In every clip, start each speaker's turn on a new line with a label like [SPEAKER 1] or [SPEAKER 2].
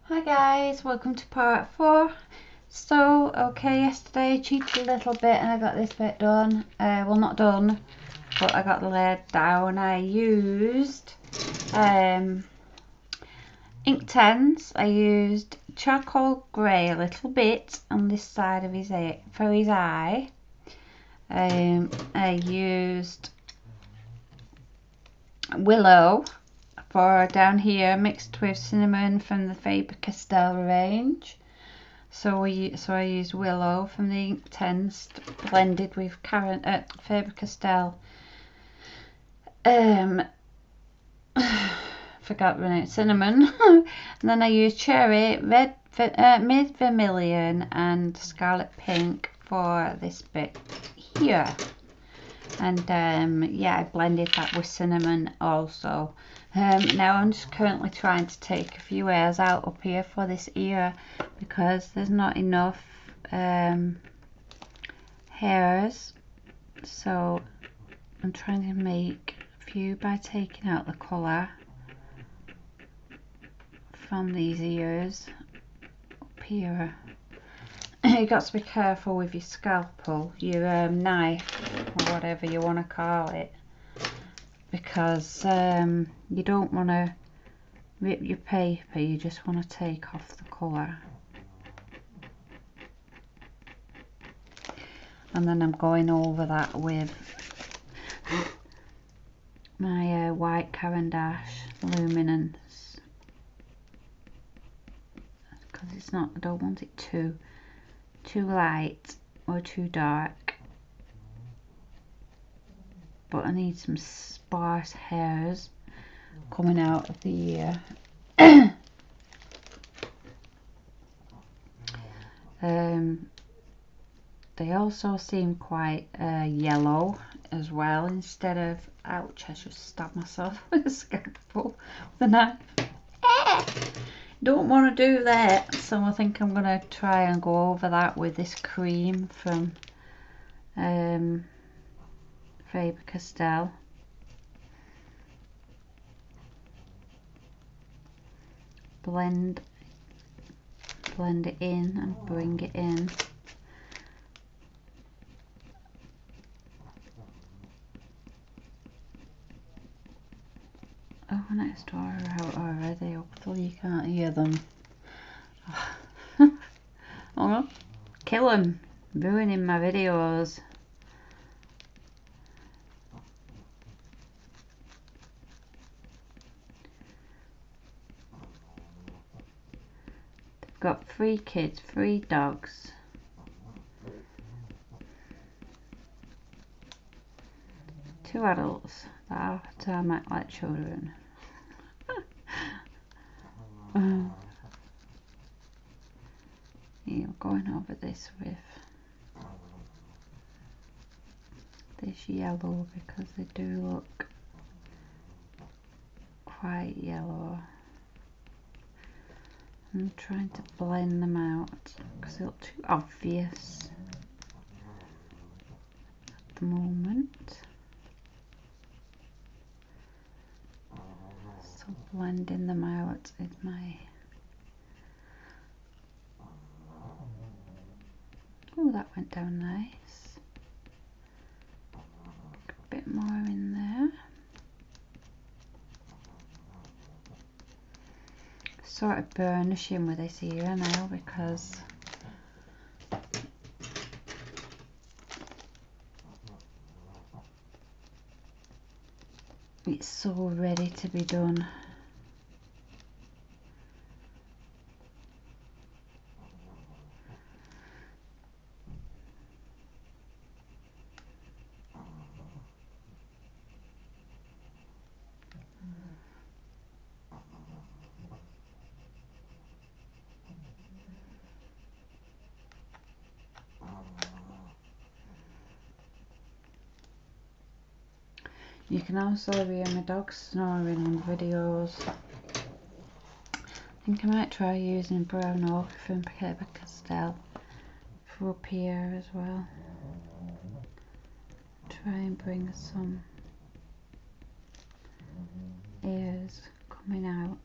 [SPEAKER 1] Hi guys, welcome to part 4. So, okay, yesterday I cheated a little bit and I got this bit done. Well, not done, but I got the laid down. I used Inktense. I used charcoal grey a little bit on this side of his eye, for his eye. I used Willow for down here, mixed with cinnamon from the Faber-Castell range. So I used Willow from the Inktense blended with Faber-Castell. Forgot the name, cinnamon. And then I used cherry, mid vermilion, and scarlet pink for this bit here. And yeah, I blended that with cinnamon also. Now I'm just currently trying to take a few hairs out up here for this ear because there's not enough hairs, so I'm trying to make a few by taking out the colour from these ears up here. You got to be careful with your scalpel, your knife, or whatever you want to call it, because you don't want to rip your paper, you just want to take off the colour. And then I'm going over that with my white Caran d'Ache Luminance, because it's not, I don't want it too light or too dark, but I need some sparse hairs coming out of the ear. They also seem quite yellow as well, instead of, ouch, I just stabbed myself with a scalpel with a knife. Don't want to do that, so I think I'm going to try and go over that with this cream from Faber-Castell. Blend it in and bring it in. Oh, next door are out already. Hopefully you can't hear them. Oh, kill them, ruining my videos. They've got 3 kids, 3 dogs. Two adults that are act like children. Yeah, going over this with this yellow because they do look quite yellow. I'm trying to blend them out because they look too obvious at the moment. So blending them out is my... Oh, that went down nice. A bit more in there. Sort of burnishing with this ear now because it's so ready to be done. You can also hear my dog snoring on videos. I think I might try using brown ochre from Faber-Castell for up here as well. Try and bring some ears coming out.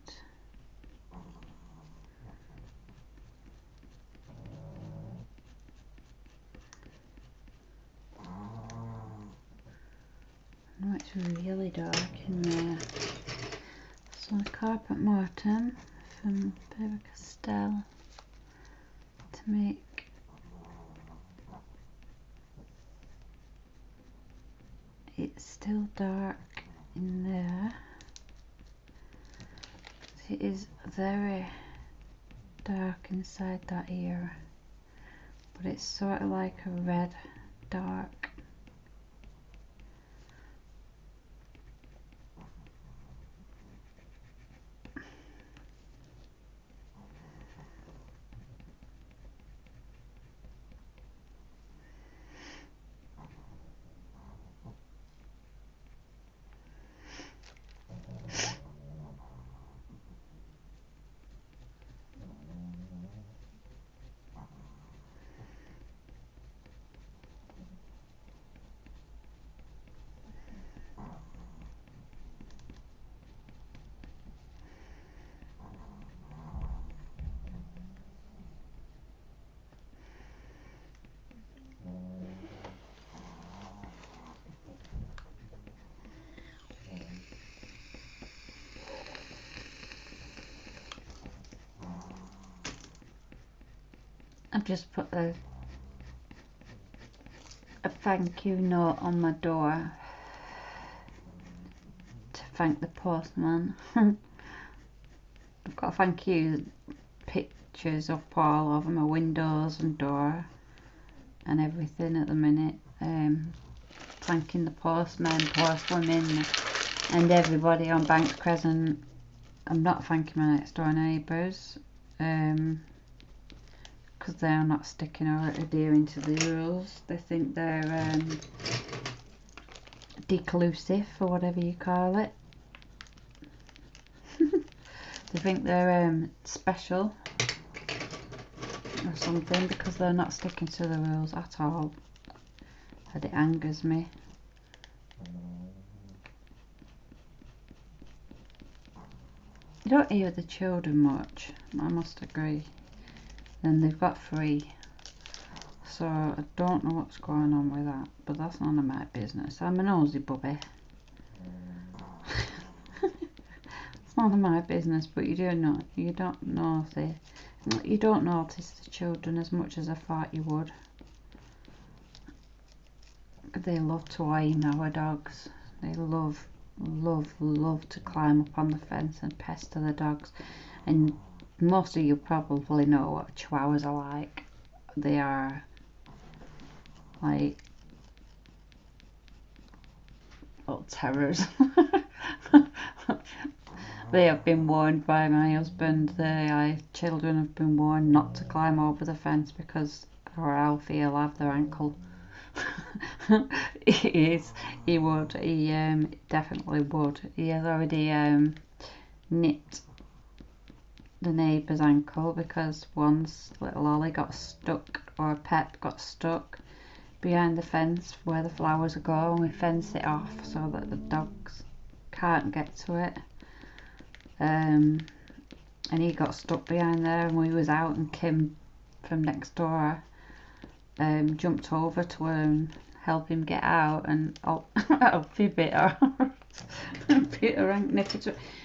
[SPEAKER 1] It's really dark in there. So Carpet Mortem from Faber-Castell to make it still dark in there. It is very dark inside that ear, but it's sort of like a red dark. I've just put a thank you note on my door to thank the postman. I've got thank you pictures up all over my windows and door and everything at the minute. Thanking the postmen, postwomen and everybody on Banks Crescent. I'm not thanking my next door neighbours because they're not sticking or adhering to the rules. They think they're declusive or whatever you call it. They think they're special or something because they're not sticking to the rules at all, and it angers me. You don't hear the children much, I must agree. Then they've got 3, so I don't know what's going on with that, but that's none of my business. I'm a nosy bubby. It's none of my business, but you don't notice the children as much as I thought you would. They love to aim our dogs. They love to climb up on the fence and pester the dogs. And most of you probably know what Chihuahuas are like. They are like little terrors. They have been warned by my husband. Children have been warned not to climb over the fence because or Alfie will have their ankle. He definitely would. He has already nipped the neighbour's ankle because once little Ollie got stuck, or Pep got stuck behind the fence where the flowers go, and we fence it off so that the dogs can't get to it. And he got stuck behind there, and we was out, and Kim from next door jumped over to help him get out, and Alfie bit her.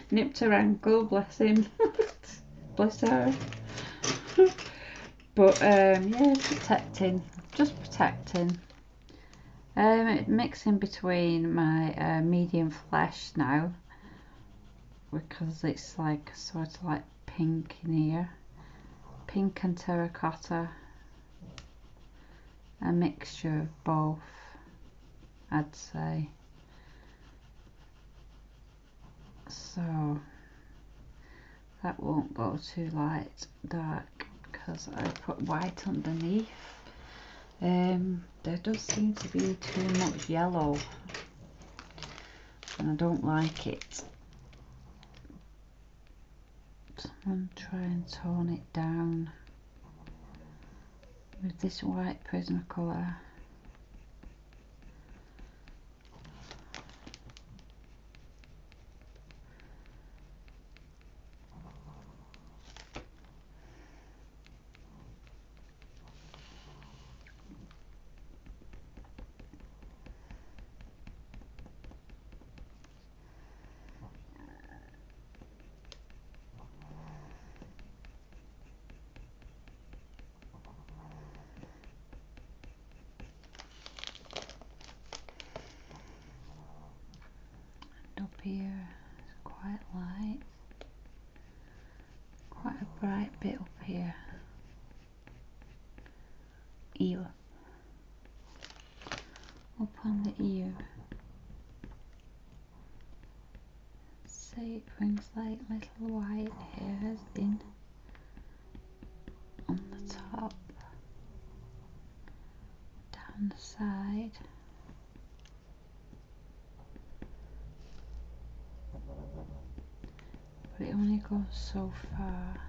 [SPEAKER 1] Nipped her ankle, bless him. Bless her. But yeah, protecting, just protecting. Mixing between my medium flesh now, because it's like sort of like pink in here, pink and terracotta, a mixture of both, I'd say. So that won't go too light dark because I put white underneath. There does seem to be too much yellow and I don't like it. So I'm going to try and tone it down with this white Prismacolor. ear. Up on the ear. See, it brings like little white hairs in on the top, down the side. But it only goes so far.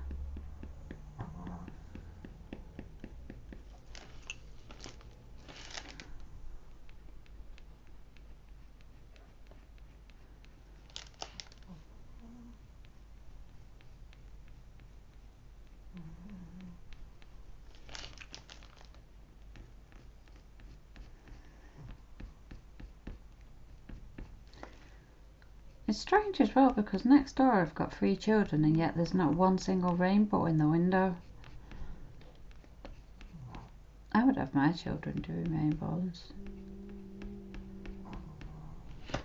[SPEAKER 1] It's strange as well because next door I've got 3 children and yet there's not one single rainbow in the window. I would have my children doing rainbows.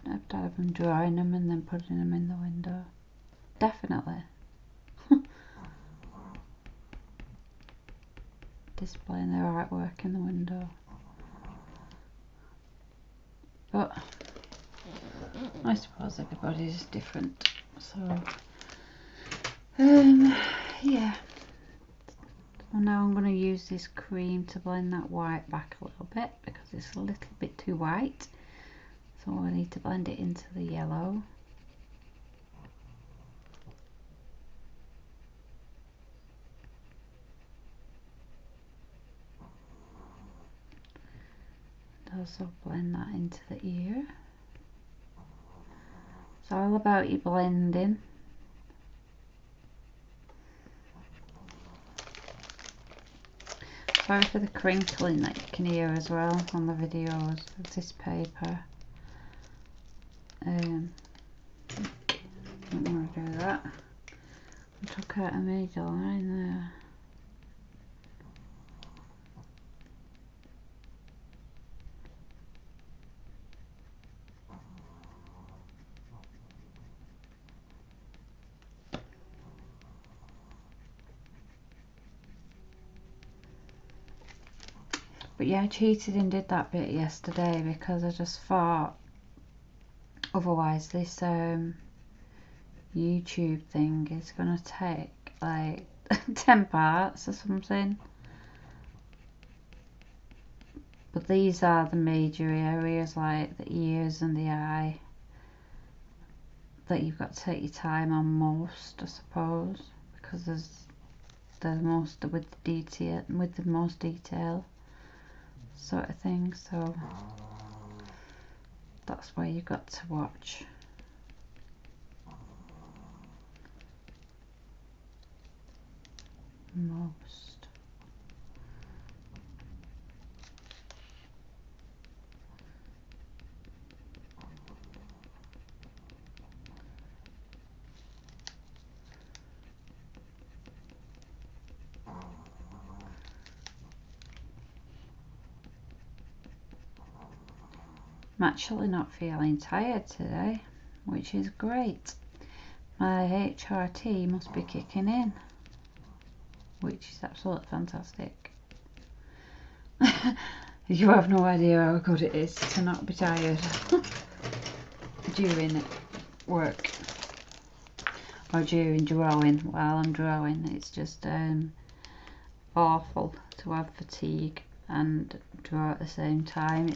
[SPEAKER 1] I'd have them drawing them and then putting them in the window. Definitely. Displaying their artwork in the window. But I suppose everybody's different, so yeah. So now I'm going to use this cream to blend that white back a little bit because it's a little bit too white, so I need to blend it into the yellow. And also blend that into the ear. It's all about your blending. Sorry for the crinkling that you can hear as well on the videos of this paper. Don't want to do that. I took out a major line there. But yeah, I cheated and did that bit yesterday because I just thought otherwise this YouTube thing is going to take like 10 parts or something. But these are the major areas like the ears and the eye that you've got to take your time on most, I suppose, because there's the most with the detail, with the most detail sort of thing. So that's why you've got to watch. Most. I'm actually not feeling tired today, which is great. My HRT must be kicking in, which is absolutely fantastic. You have no idea how good it is to not be tired during work or during drawing. While I'm drawing, it's just awful to have fatigue and draw at the same time.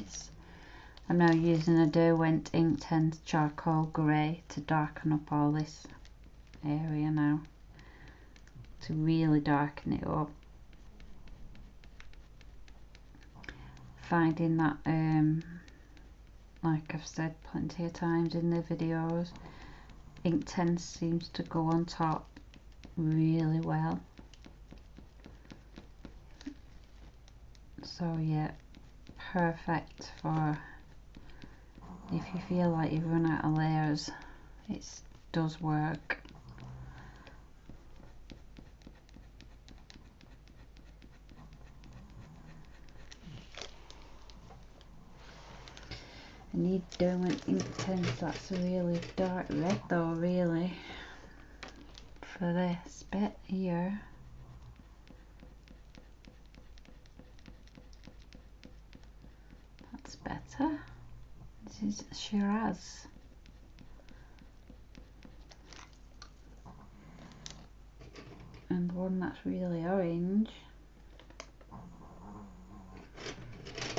[SPEAKER 1] I'm now using a Derwent Inktense charcoal grey to darken up all this area now, to really darken it up. Finding that like I've said plenty of times in the videos, Inktense seems to go on top really well. So yeah, perfect for if you feel like you've run out of layers. It does work. I need Derwent Inktense. That's a really dark red though, really, for this bit here. better. This is Shiraz. And one that's really orange. I'm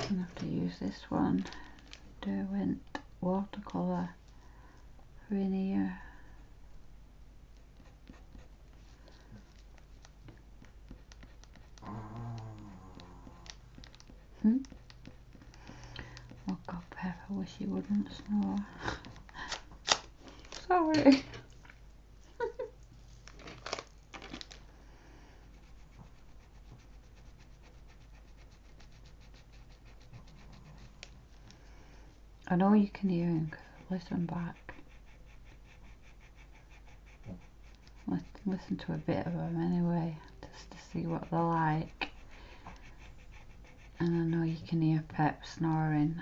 [SPEAKER 1] gonna have to use this one. Derwent watercolour for in here. Oh God, Pepper, I wish you wouldn't snore. Sorry. I know you can hear him, listen back. Listen to a bit of them anyway, just to see what they're like. And I know you can hear Pep snoring.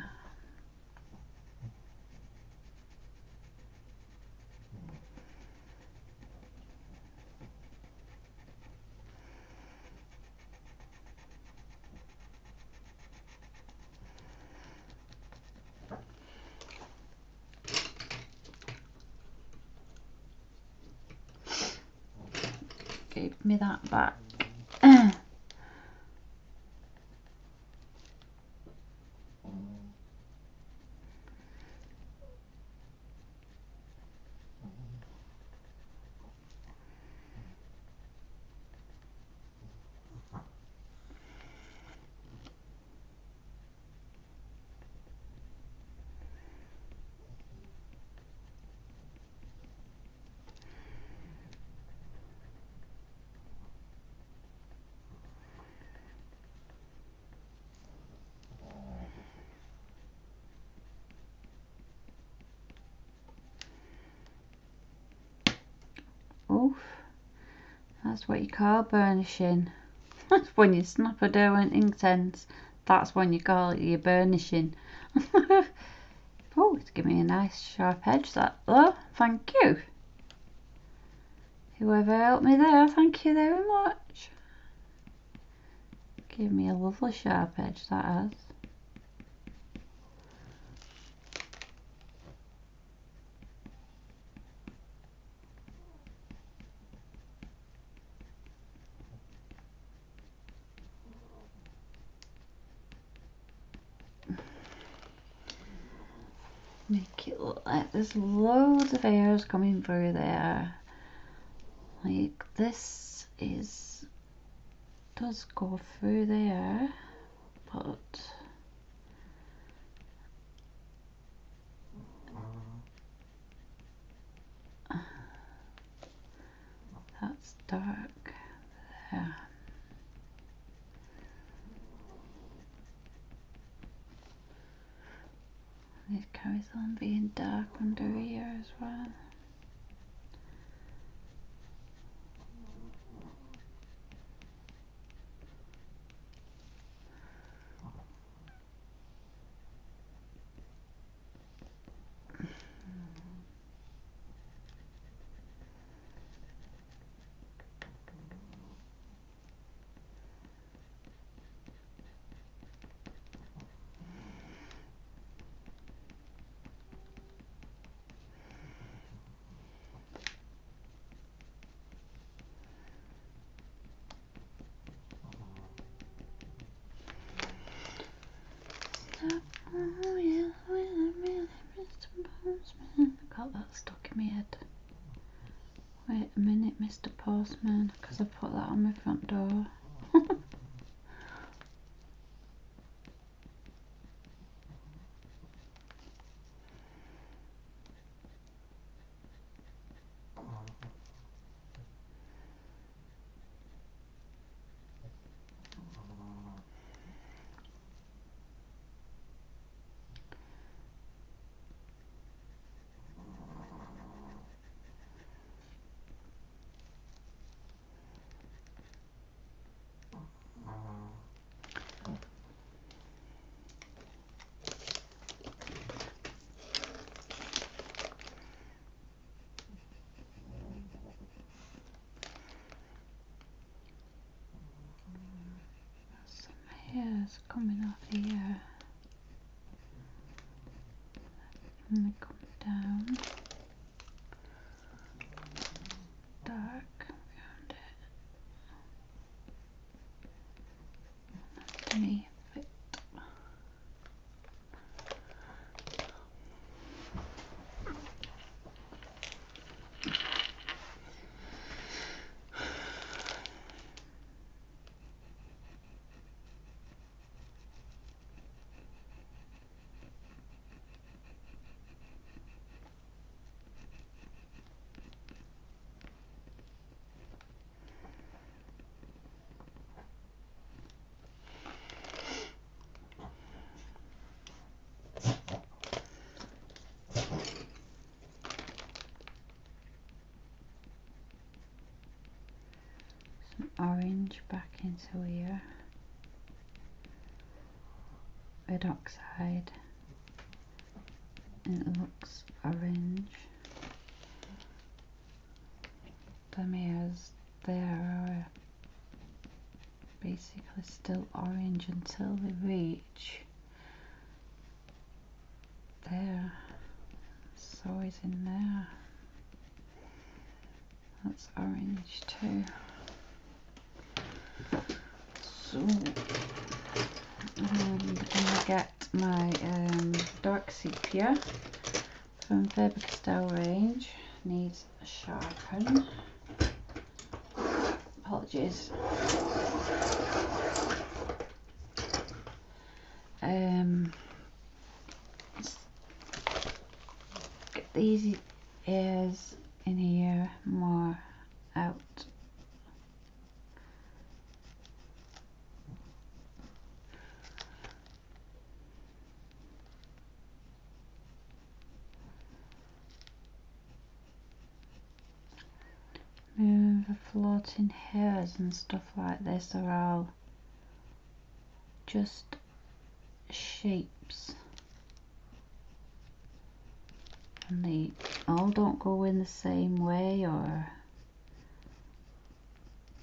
[SPEAKER 1] Give me that back. Oof, that's what you call burnishing. That's when you snap a Derwent Inktense. That's when you call it your burnishing. Oh, it's giving me a nice sharp edge, that though. Thank you. Whoever helped me there, thank you very much. Gave me a lovely sharp edge, that has. Make it look like there's loads of hairs coming through there. Like this does go through there, but that's dark there. It carries on being dark under here as well. Oh yeah, really, Mr. Postman. I got that stuck in my head. Wait a minute, Mr. Postman, because I put that on my front door. Some hairs coming off here. And we come down, dark around it, underneath it. Orange back into here, red oxide, and it looks orange. The mirrors there are basically still orange until they reach there, so is in there, that's orange too. So I'm gonna get my dark sepia from Faber-Castell range. Needs a sharpen. Apologies. Get these ears in here more out. The floating hairs and stuff like this are all just shapes, and they all don't go in the same way or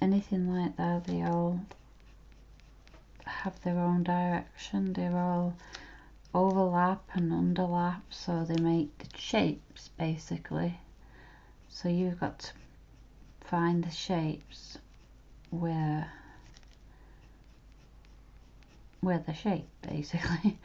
[SPEAKER 1] anything like that. They all have their own direction. They all overlap and underlap, so they make the shapes basically. So you've got to find the shapes where the shape basically.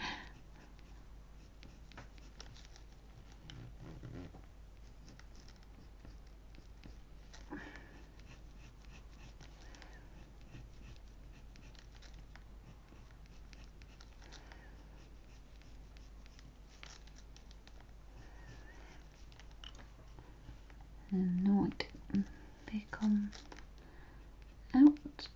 [SPEAKER 1] And no, they come out.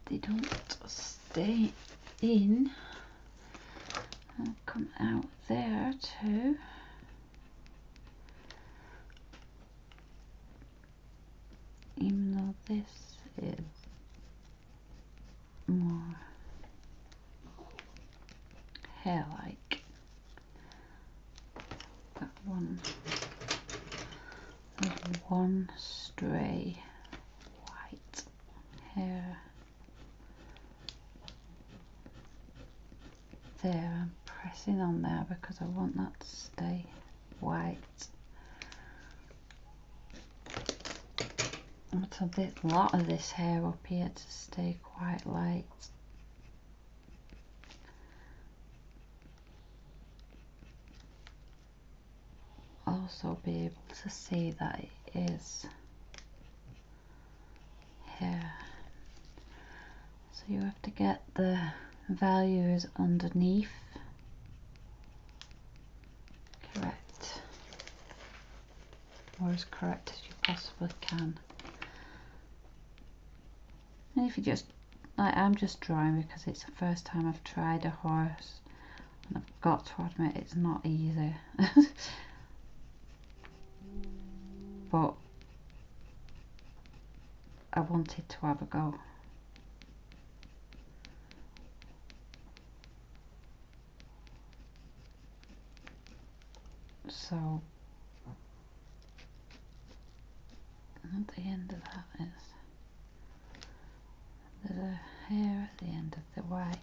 [SPEAKER 1] They don't stay in. They'll come out there too. Even though this is more hair-like. That one with one stray white hair. There, I'm pressing on there because I want that to stay white. But a lot of this hair up here to stay quite light. Also be able to see that it is hair. So you have to get the values underneath correct, or as correct as you possibly can. And if you just, like, I'm just drawing because it's the first time I've tried a horse, and I've got to admit it's not easy. But I wanted to have a go. So at the end of that is there's a hair at the end of the white.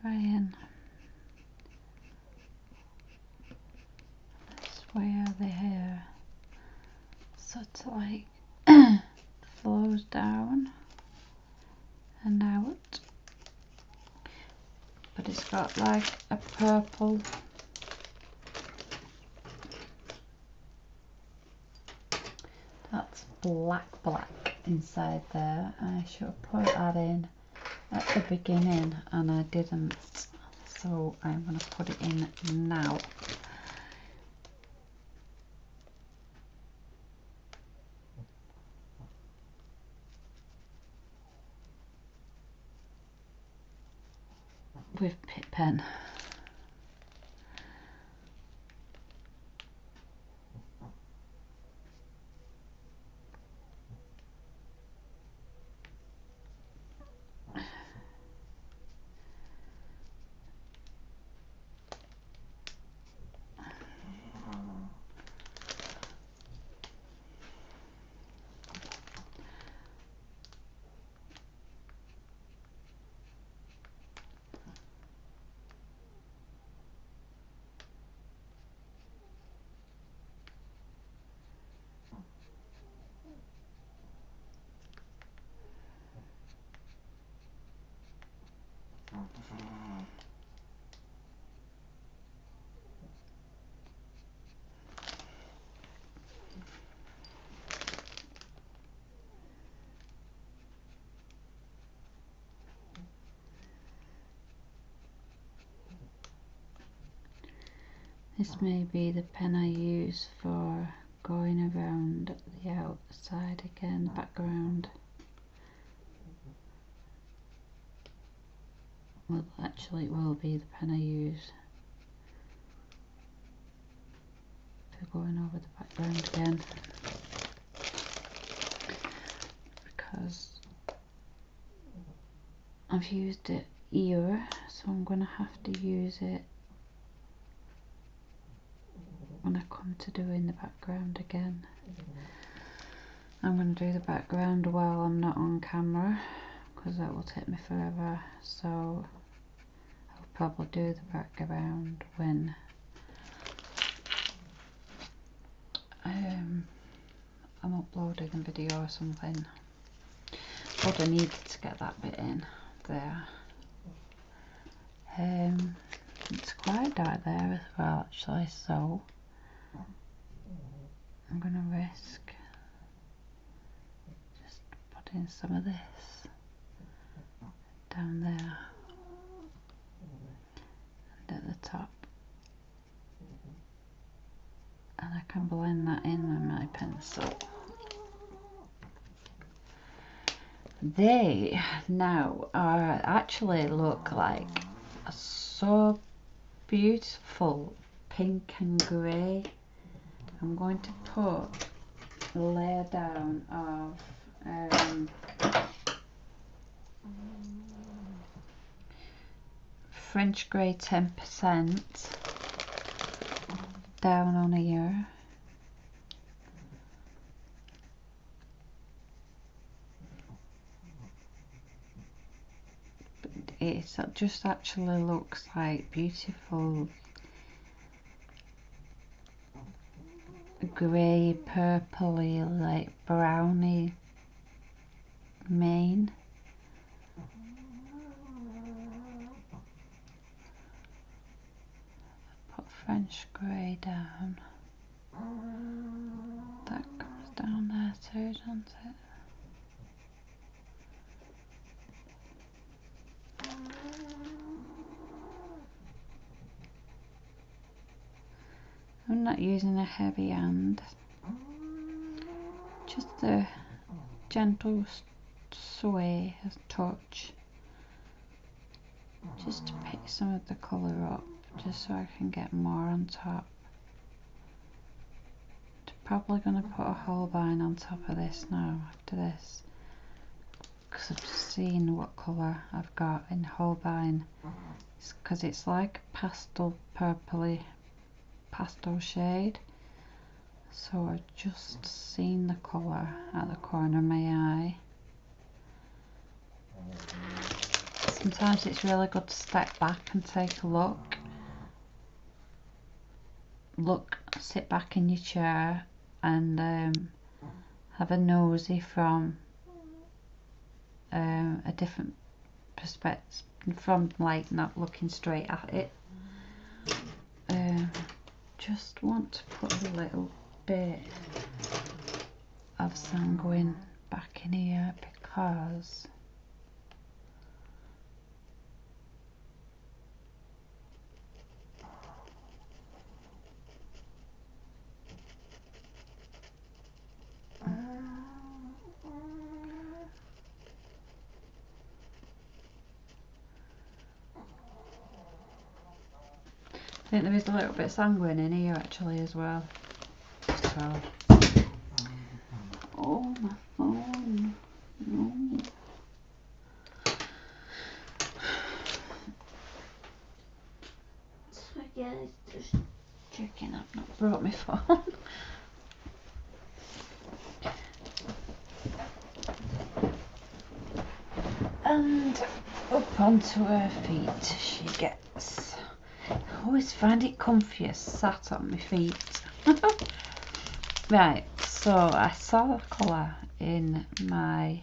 [SPEAKER 1] Try and sway the hair so it's like flows down and out, but it's got like a purple that's black inside there. I should have put that in at the beginning and I didn't, so I'm going to put it in now. With Pitt pen. This may be the pen I use for going around the outside again, background. Well, actually it will be the pen I use for going over the background again, because I've used it here, so I'm going to have to use it when I come to doing the background again. I'm going to do the background while I'm not on camera because that will take me forever, so I'll probably do the background when I'm uploading a video or something. But I needed to get that bit in there. It's quite dark there as well actually, so I'm going to risk just putting some of this down there and at the top, and I can blend that in with my pencil. They now are actually look like so beautiful pink and grey. I'm going to put a layer down of French grey 10% down on here. It just actually looks like beautiful grey, purpley, like browny mane. Put French grey down. That comes down there too, doesn't it? I'm not using a heavy hand, just a gentle sway, a touch just to pick some of the colour up, just so I can get more on top. Probably going to put a Holbein on top of this now after this, because I've seen what colour I've got in Holbein, because it's like pastel purpley pastel shade. So I've just seen the colour at the corner of my eye. Sometimes it's really good to step back and take a look. Sit back in your chair and have a nosy from a different perspective, from like not looking straight at it. Just want to put a little bit of sanguine back in here because I think there is a little bit of sanguine in here actually as well. So, oh my phone, no. So yeah, just checking I've not brought my phone. And up onto her feet she gets. I always find it comfier sat on my feet. Right, so I saw the colour in my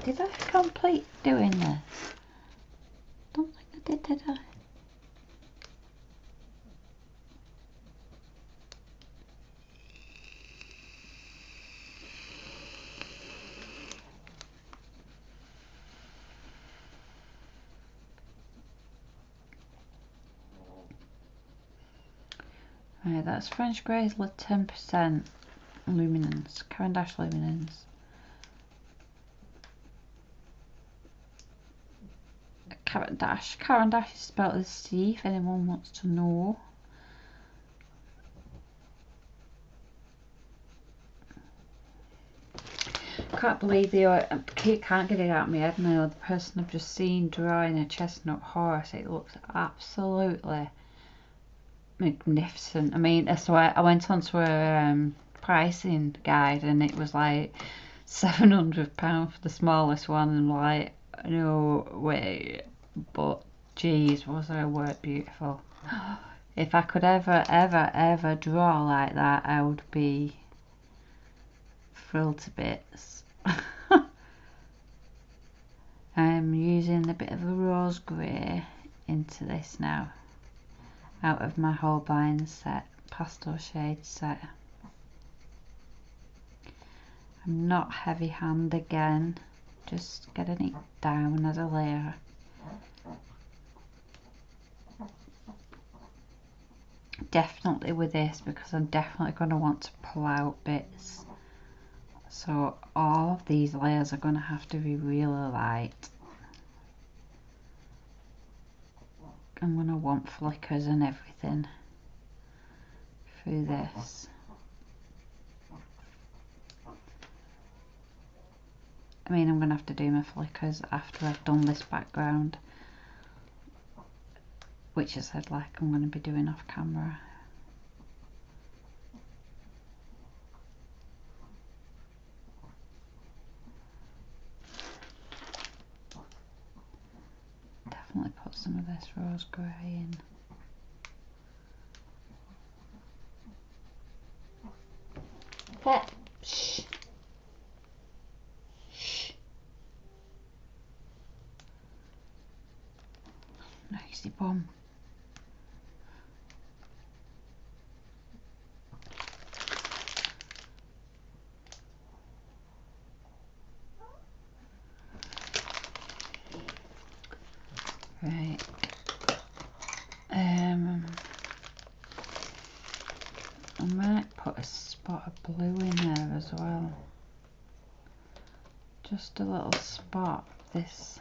[SPEAKER 1] did I complete doing this? Don't think I did I? Right, that's French Grace 10% luminance, Caran d'Ache luminance. Caran d'Ache is spelled with C if anyone wants to know. Can't believe I can't get it out of my head now. The person I've just seen drawing a chestnut horse, it looks absolutely magnificent. I mean, so I went onto a pricing guide and it was like £700 for the smallest one, and like, no way, but geez, was her work beautiful. If I could ever draw like that, I would be thrilled to bits. I'm using a bit of a rose grey into this now, out of my Holbein set, pastel shade set. I'm not heavy hand again, just getting it down as a layer. Definitely with this, because I'm definitely going to want to pull out bits. So all of these layers are going to have to be really light. I'm going to want flickers and everything through this. I mean, I'm going to have to do my flickers after I've done this background, which I said like I'm going to be doing off camera. Definitely put some of this rose grey in. Shh. Shh. Noisy bum. Right. I might put a spot of blue in there as well. Just a little spot this.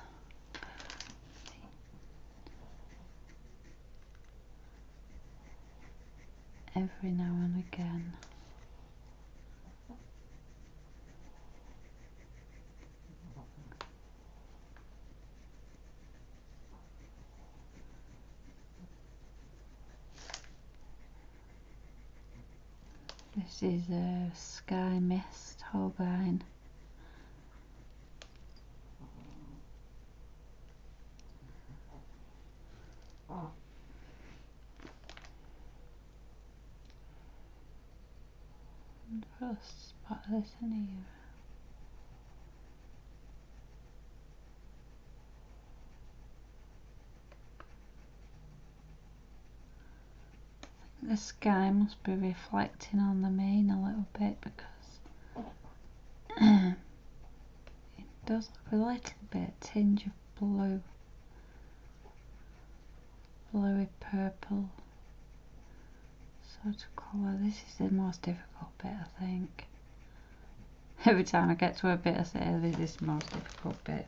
[SPEAKER 1] Every now and again. This is a Sky Mist Holbein. First spot this in here. The sky must be reflecting on the main a little bit because it does look a little bit tinge of blue, bluey purple sort of colour. This is the most difficult bit, I think. Every time I get to a bit I say this is the most difficult bit.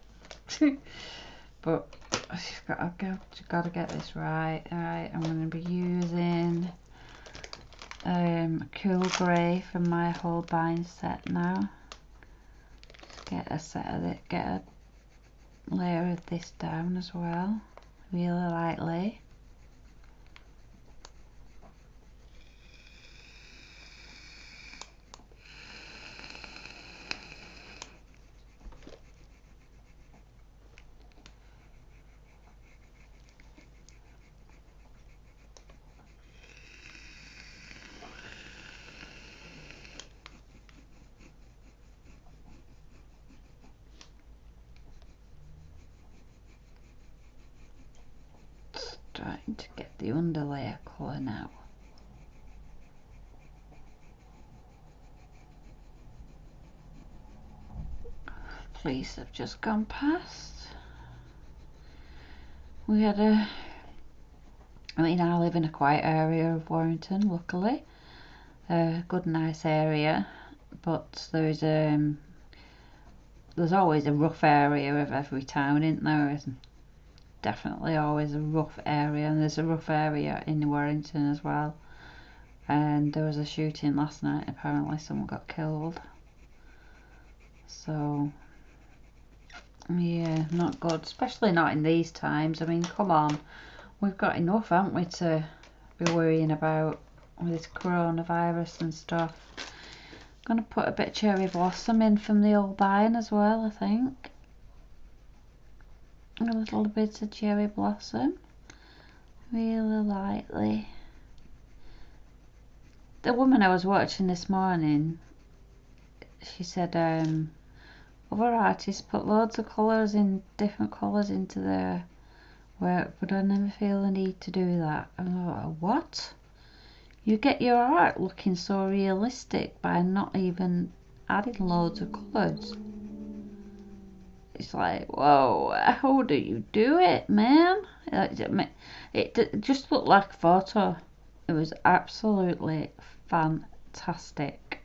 [SPEAKER 1] But I've got to get this right. Alright, I'm going to be using Cool Grey from my Holbein set now. Just get a set of it, get a layer of this down as well, really lightly. Trying to get the underlayer colour now. Police have just gone past. We had I live in a quiet area of Warrington, luckily. A good nice area, but there's always a rough area of every town, isn't there? Definitely always a rough area, and there's a rough area in Warrington as well. And there was a shooting last night, apparently someone got killed. So yeah, not good, especially not in these times. I mean, come on, we've got enough, haven't we, to be worrying about with this coronavirus and stuff. I'm going to put a bit of cherry blossom in from the Holbein as well, I think. A little bit of cherry blossom, really lightly. The woman I was watching this morning, she said other artists put loads of colours in, different colours into their work, but I never feel the need to do that. I'm like, what? You get your art looking so realistic by not even adding loads of colours. It's like, whoa, how do you do it, man? It just looked like a photo. It was absolutely fantastic.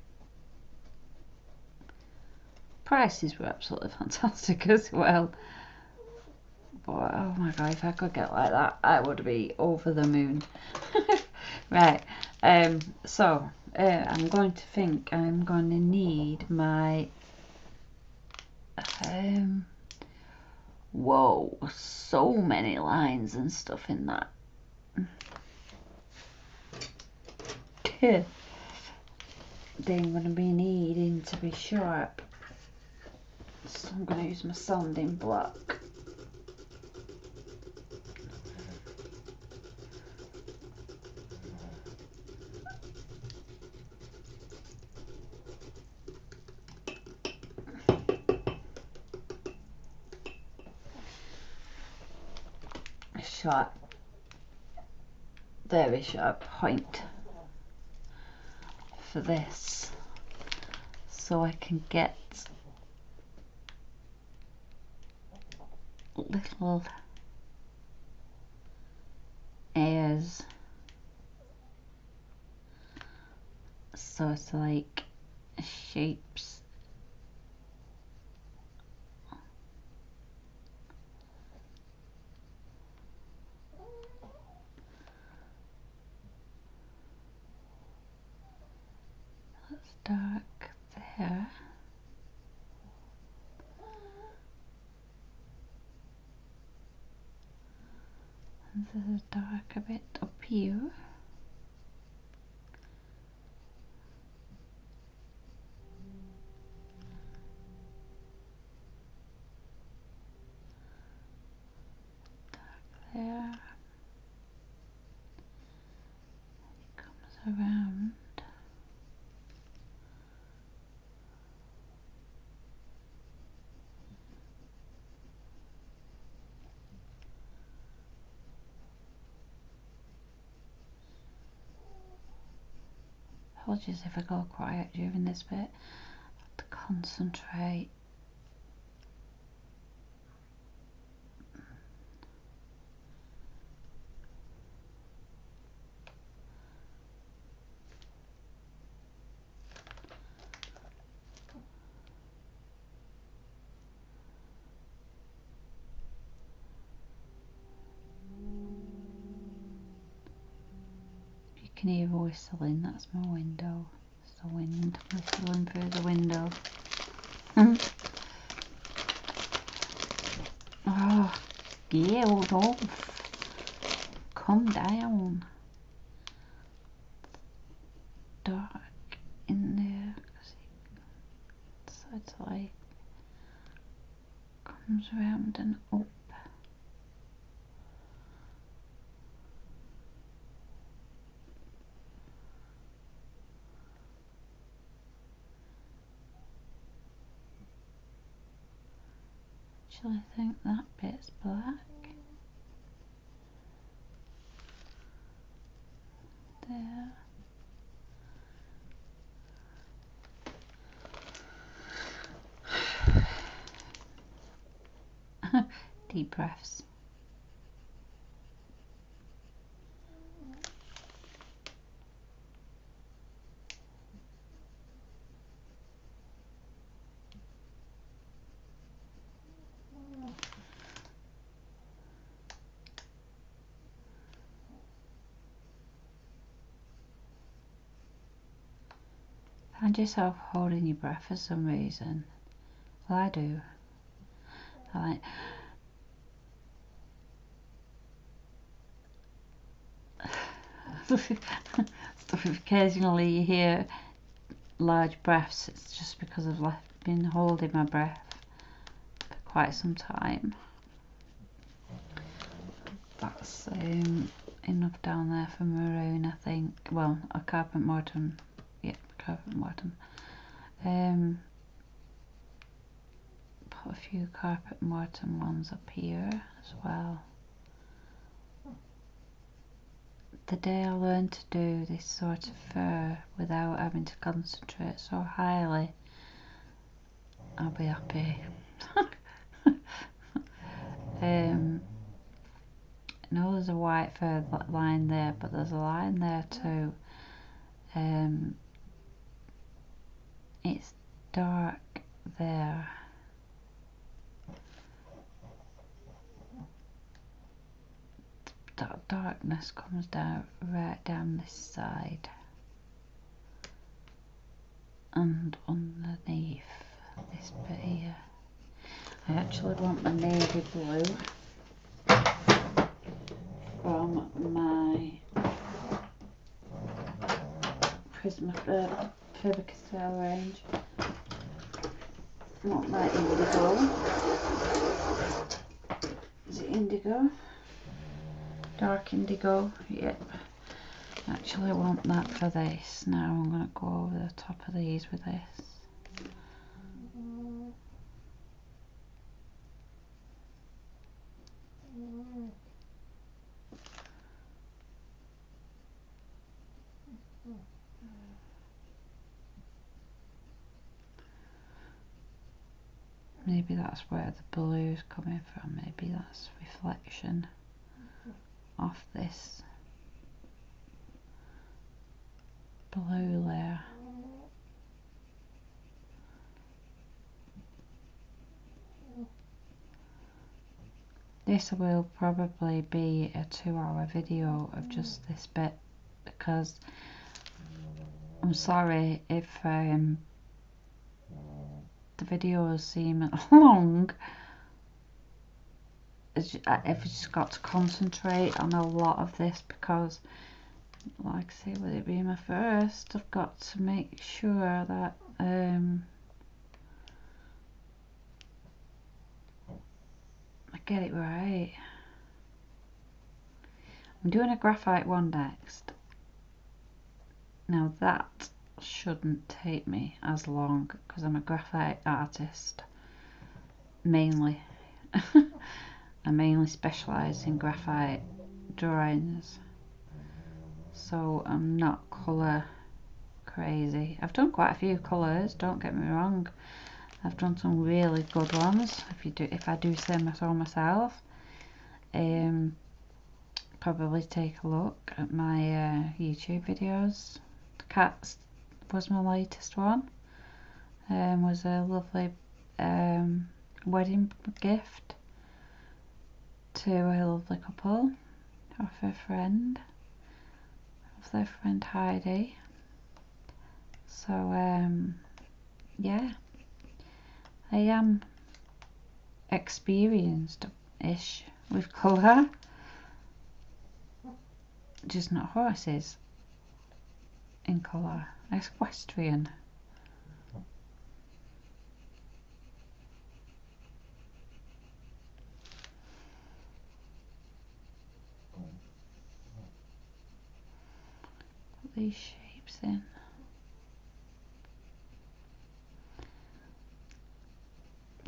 [SPEAKER 1] Prices were absolutely fantastic as well. But oh my god, if I could get like that, I would be over the moon. Right, so I'm going to think I'm going to need my whoa, so many lines and stuff in that. Then I'm going to be needing to be sharp, so I'm going to use my sanding block. Sharp, very sharp point for this, so I can get little airs, so it's like shapes it's dark there. And this is dark a bit up here. There. It comes around. Apologies if I go quiet during this bit. I have to concentrate. You can hear whistling, that's my window. It's the wind whistling through the window. Oh, get off. Calm down. Dark in there because it's like comes round and up. Actually, I think that bit's black. There. Deep breaths. Find yourself holding your breath for some reason. Well, I do. I like so if occasionally you hear large breaths, it's just because I've been holding my breath for quite some time. That's enough down there for maroon, I think. Well, a carpet mortem. Yeah, carpet mortem. Put a few carpet mortem ones up here as well. The day I learn to do this sort of fur without having to concentrate so highly, I'll be happy. No, there's a white fur line there, but there's a line there too. It's dark there. That darkness comes down right down this side and underneath this bit here. I actually want my navy blue from my Prisma Faber-Castell range. I want that indigo. Is it indigo? Dark indigo, yep. Actually I want that for this. Now I'm going to go over the top of these with this. Maybe that's where the blue is coming from. Maybe that's reflection off this blue layer. This will probably be a 2-hour video of just this bit because I'm sorry if the videos seem long. I've just got to concentrate on a lot of this because, like I say, with it being my first, I've got to make sure that I get it right. I'm doing a graphite one next. Now that shouldn't take me as long because I'm a graphite artist mainly. I mainly specialise in graphite drawings, so I'm not colour crazy. I've done quite a few colours, don't get me wrong. I've done some really good ones. If I do say so myself, probably take a look at my YouTube videos. The cats was my latest one. Was a lovely wedding gift to a lovely couple of their friend Heidi. So yeah, I am experienced-ish with colour, just not horses in colour. Equestrian. Put these shapes in.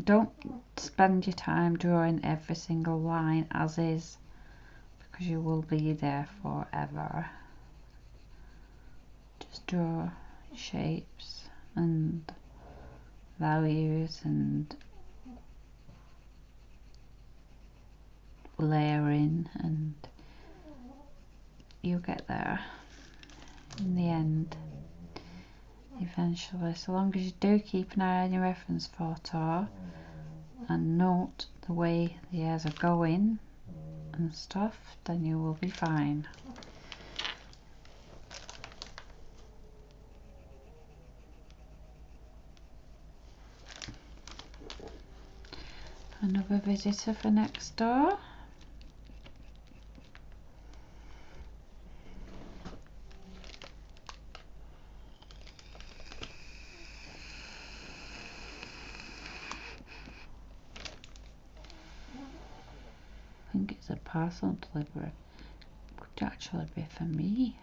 [SPEAKER 1] Don't spend your time drawing every single line as is, because you will be there forever. Just draw shapes and values and layering, and you'll get there in the end eventually, so long as you do keep an eye on your reference photo and note the way the hairs are going and stuff, then you will be fine. Another visitor for next door. I think it's a parcel delivery. Could actually be for me.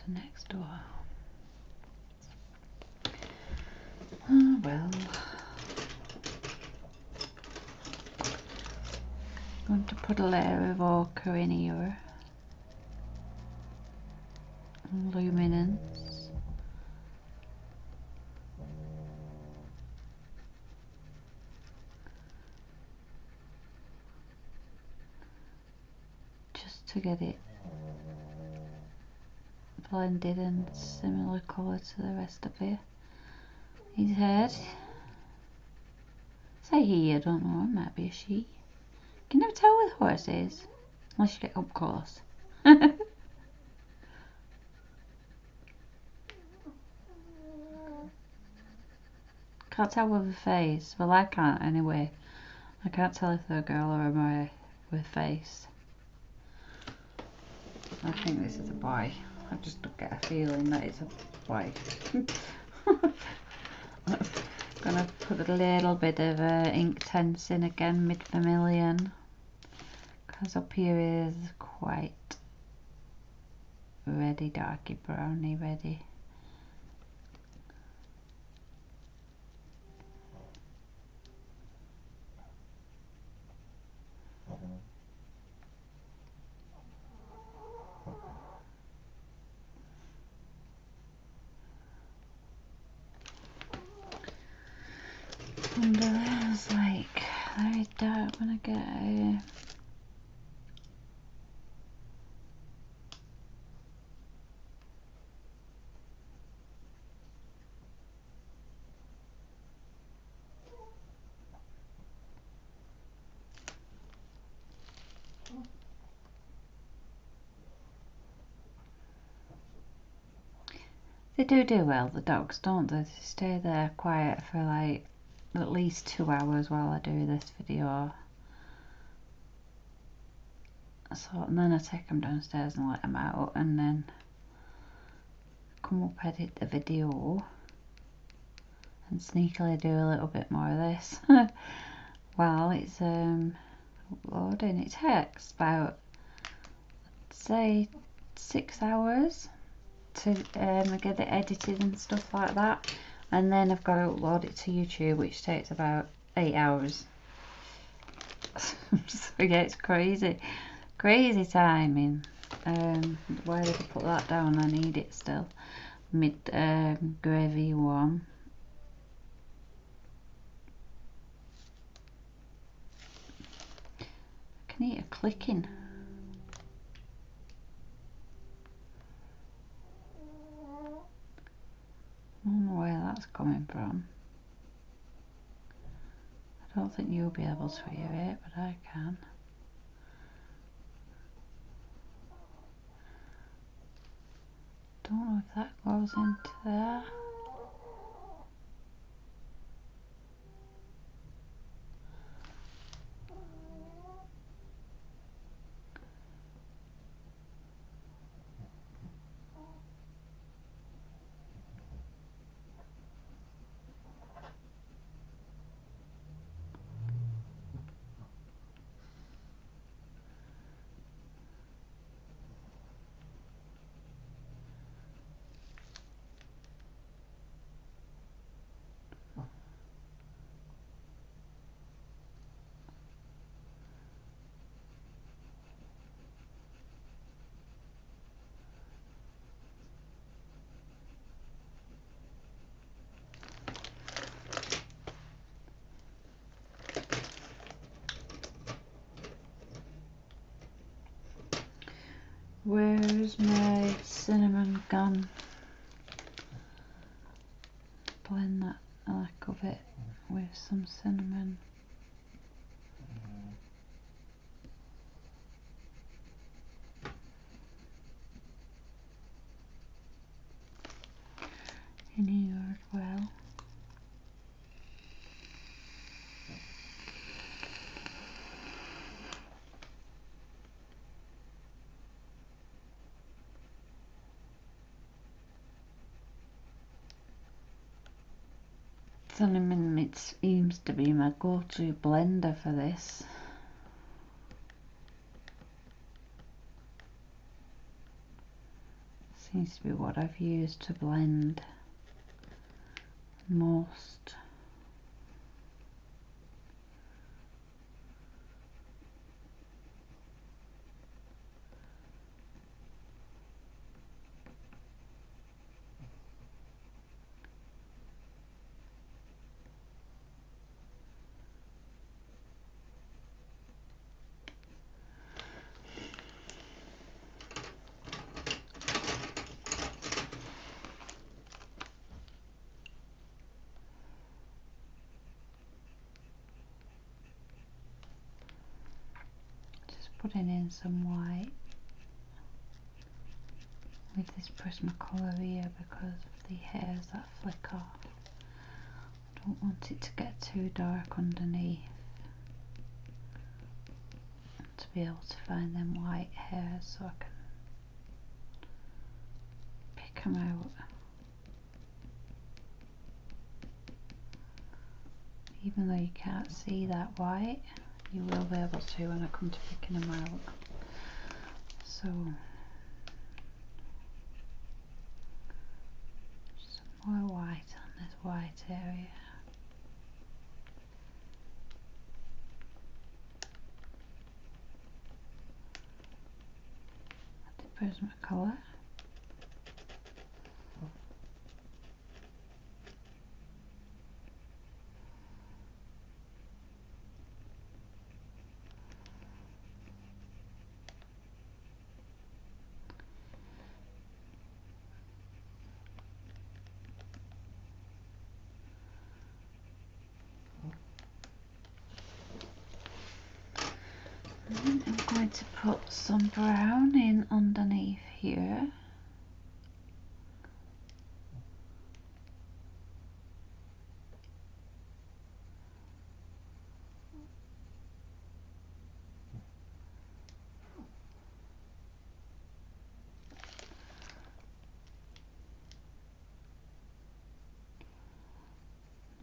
[SPEAKER 1] To next door. Oh well. I'm going to put a layer of ochre in here. Luminance. Just to get it blended and similar colour to the rest of it. His head. Say he, I don't know, it might be a she. You can never tell with horses unless you get up close. Can't tell with the face. Well, I can't anyway. I can't tell if they're a girl or a boy with face. I think this is a boy. I just get a feeling that it's a boy. Gonna put a little bit of Inktense in again, mid vermilion, because up here is quite ready, darky browny ready. really dark when I get here. They do well, the dogs, don't they? They stay there quiet for like at least 2 hours while I do this video. So, and then I take them downstairs and let them out, and then come up, edit the video, and sneakily do a little bit more of this while it's uploading. It takes about, say, 6 hours to get it edited and stuff like that, and then I've got to upload it to YouTube, which takes about 8 hours. So yeah, it's crazy timing. Why did I put that down? I need it still. Mid gravy one. I can hear clicking. I don't know where that's coming from. I don't think you'll be able to hear it, but I can. Don't know if that goes into there. Where's my cinnamon gone? Blend that like of it with some cinnamon. In here as well. Cinnamon, it seems to be my go-to blender for this. Seems to be what I've used to blend most. Putting in some white with this Prismacolor here because of the hairs that flick off. I don't want it to get too dark underneath, to be able to find them white hairs so I can pick them out. Even though you can't see that white, you will be able to when I come to picking them out. So some more white on this white area. The Prismacolor. I'm going to put some brown in underneath here.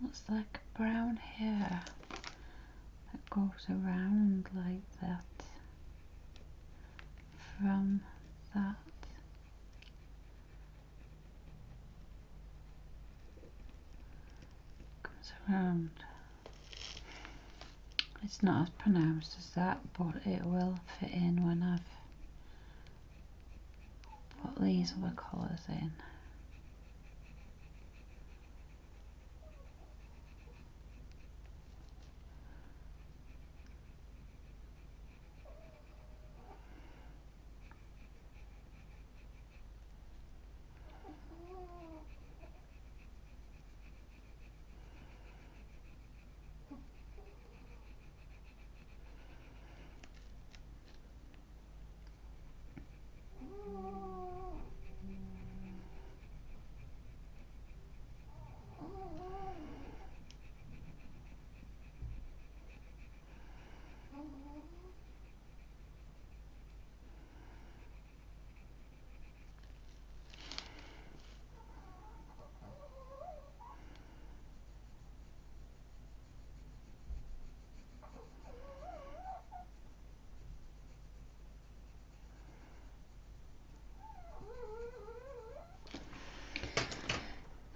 [SPEAKER 1] Looks like brown hair that goes around like that from that. Comes around. It's not as pronounced as that, but it will fit in when I've put these other colours in.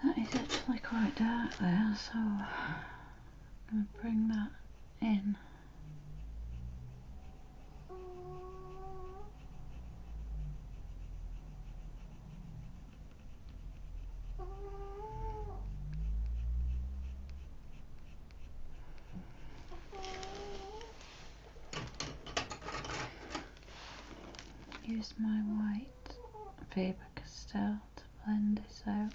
[SPEAKER 1] That is actually quite dark there, so I'm going to bring that in. Use my white Faber-Castell to blend this out.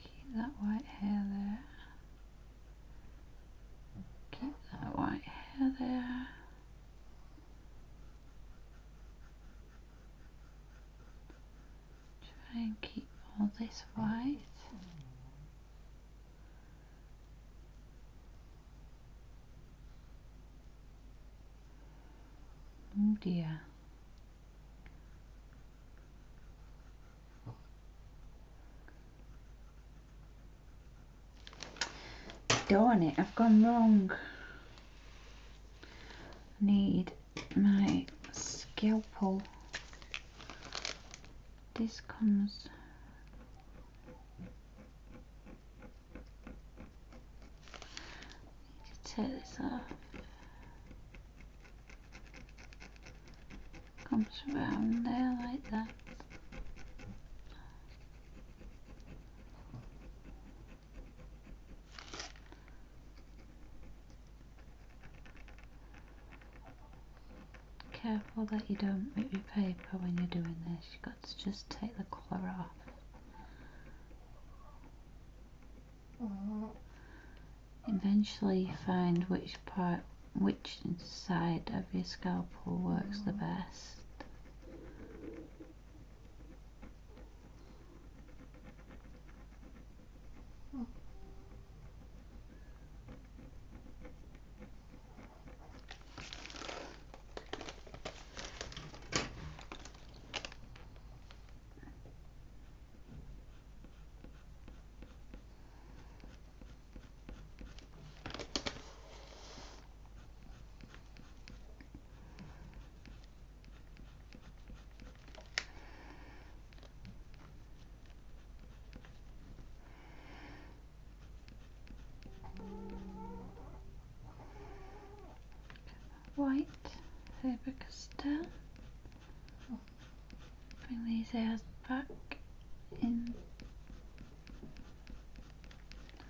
[SPEAKER 1] Keep that white hair there. Keep that white hair there. Try and keep all this white. Oh dear. Darn it, I've gone wrong. I need my scalpel. This comes. Need to take this off. Comes around there like that. Careful that you don't rip your paper when you're doing this. You've got to just take the colour off. Eventually you find which side of your scalpel works the best. White Faber-Castell. Bring these hairs back in.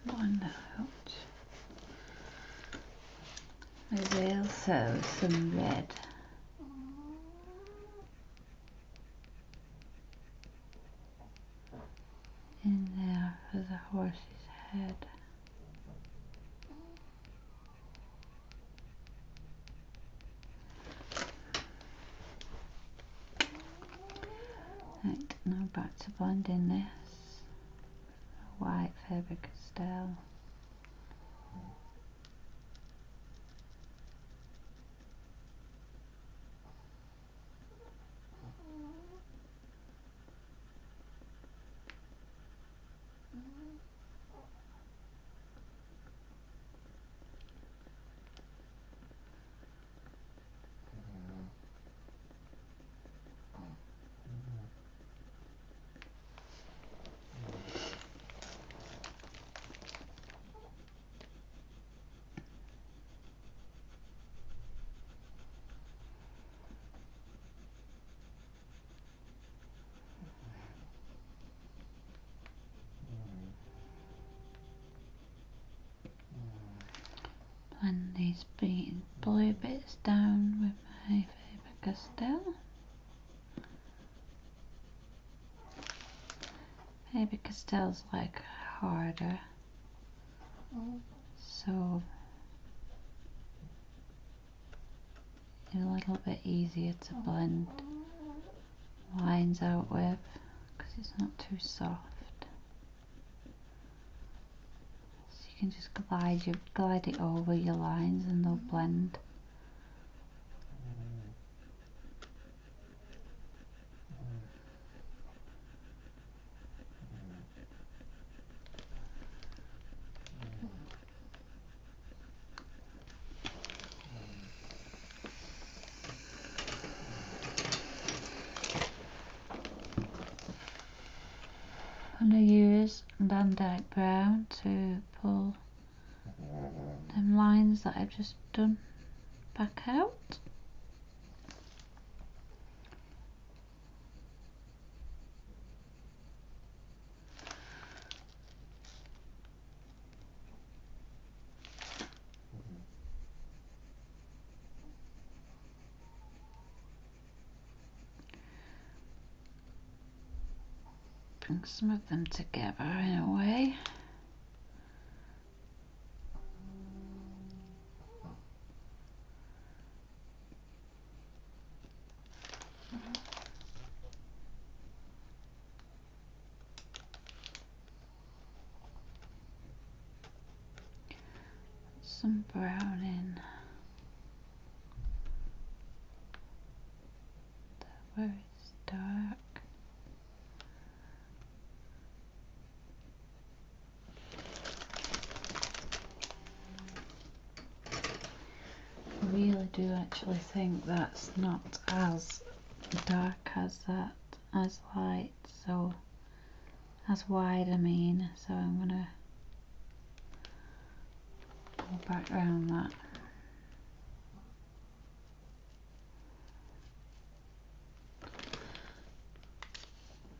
[SPEAKER 1] Blend that out. There's also some red. In there for the horse's head. blend in this white Faber-Castell. Blend these blue bits down with my Faber-Castell. Faber-Castell's like harder, so a little bit easier to blend lines out with because it's not too soft. So you can just glide it over your lines and they'll blend. I'm going to use Van Dyke Brown to pull them lines that I've just done back out. Bring some of them together in a way. Some brown in where it's dark. I really do actually think that's not as dark as that, as light, so as wide I mean, so I'm gonna go back around that.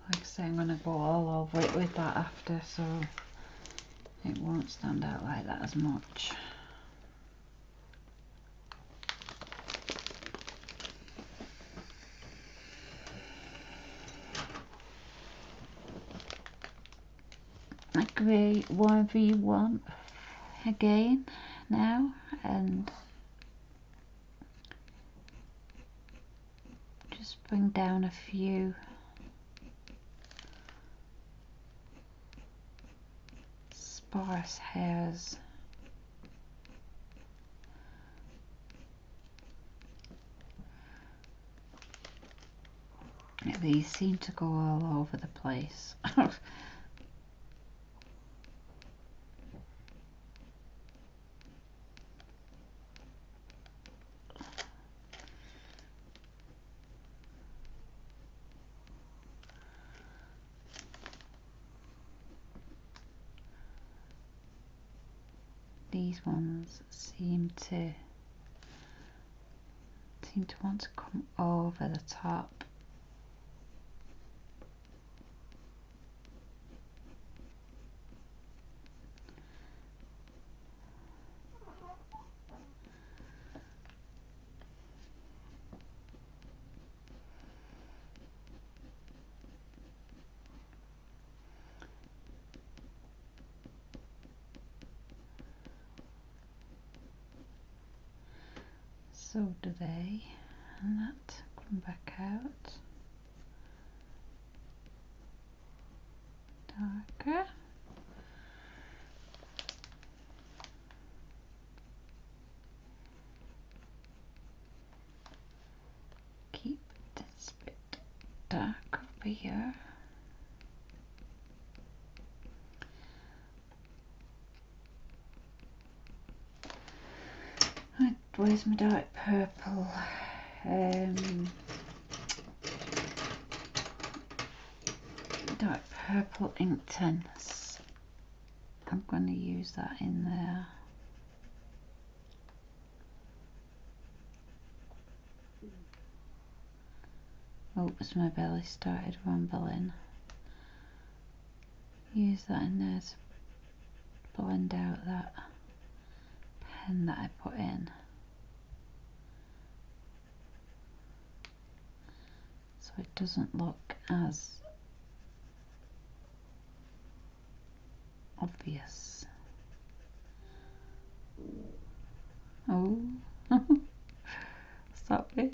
[SPEAKER 1] Like I say, I'm gonna go all over it with that after, so it won't stand out like that as much. I create 1v1 again now, and just bring down a few sparse hairs. These seem to go all over the place. These ones seem to want to come over the top. So do they, and that come back out. darker. Keep this bit dark over here. Where's my dark purple? Dark purple Inktense. I'm going to use that in there. Oops, my belly started rumbling. Use that in there to blend out that pen that I put in. So it doesn't look as obvious. Oh, stop it.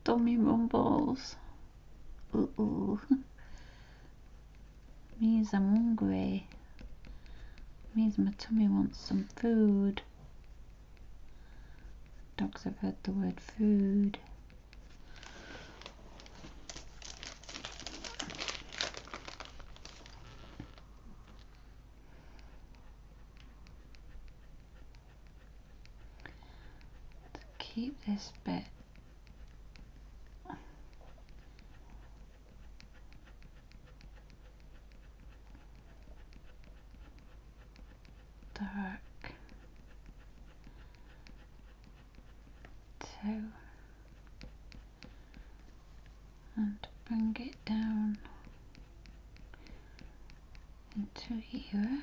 [SPEAKER 1] Dummy rumbles. Ooh. Means I'm hungry. Means my tummy wants some food. Dogs have heard the word food. To keep this bit dark too, and bring it down into here.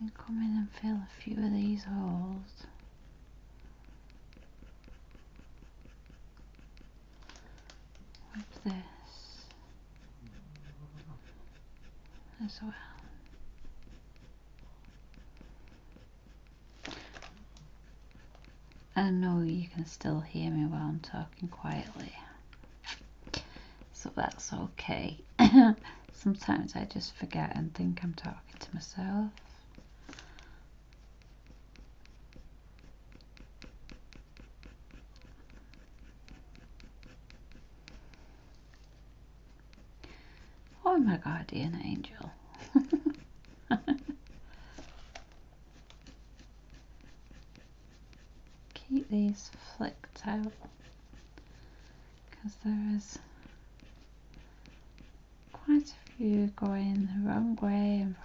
[SPEAKER 1] And come in and fill a few of these holes. With this as well. I know you can still hear me while I'm talking quietly, so that's okay. Sometimes I just forget and think I'm talking to myself. Oh, my guardian angel. Keep these flicked out because there is quite a few going the wrong way and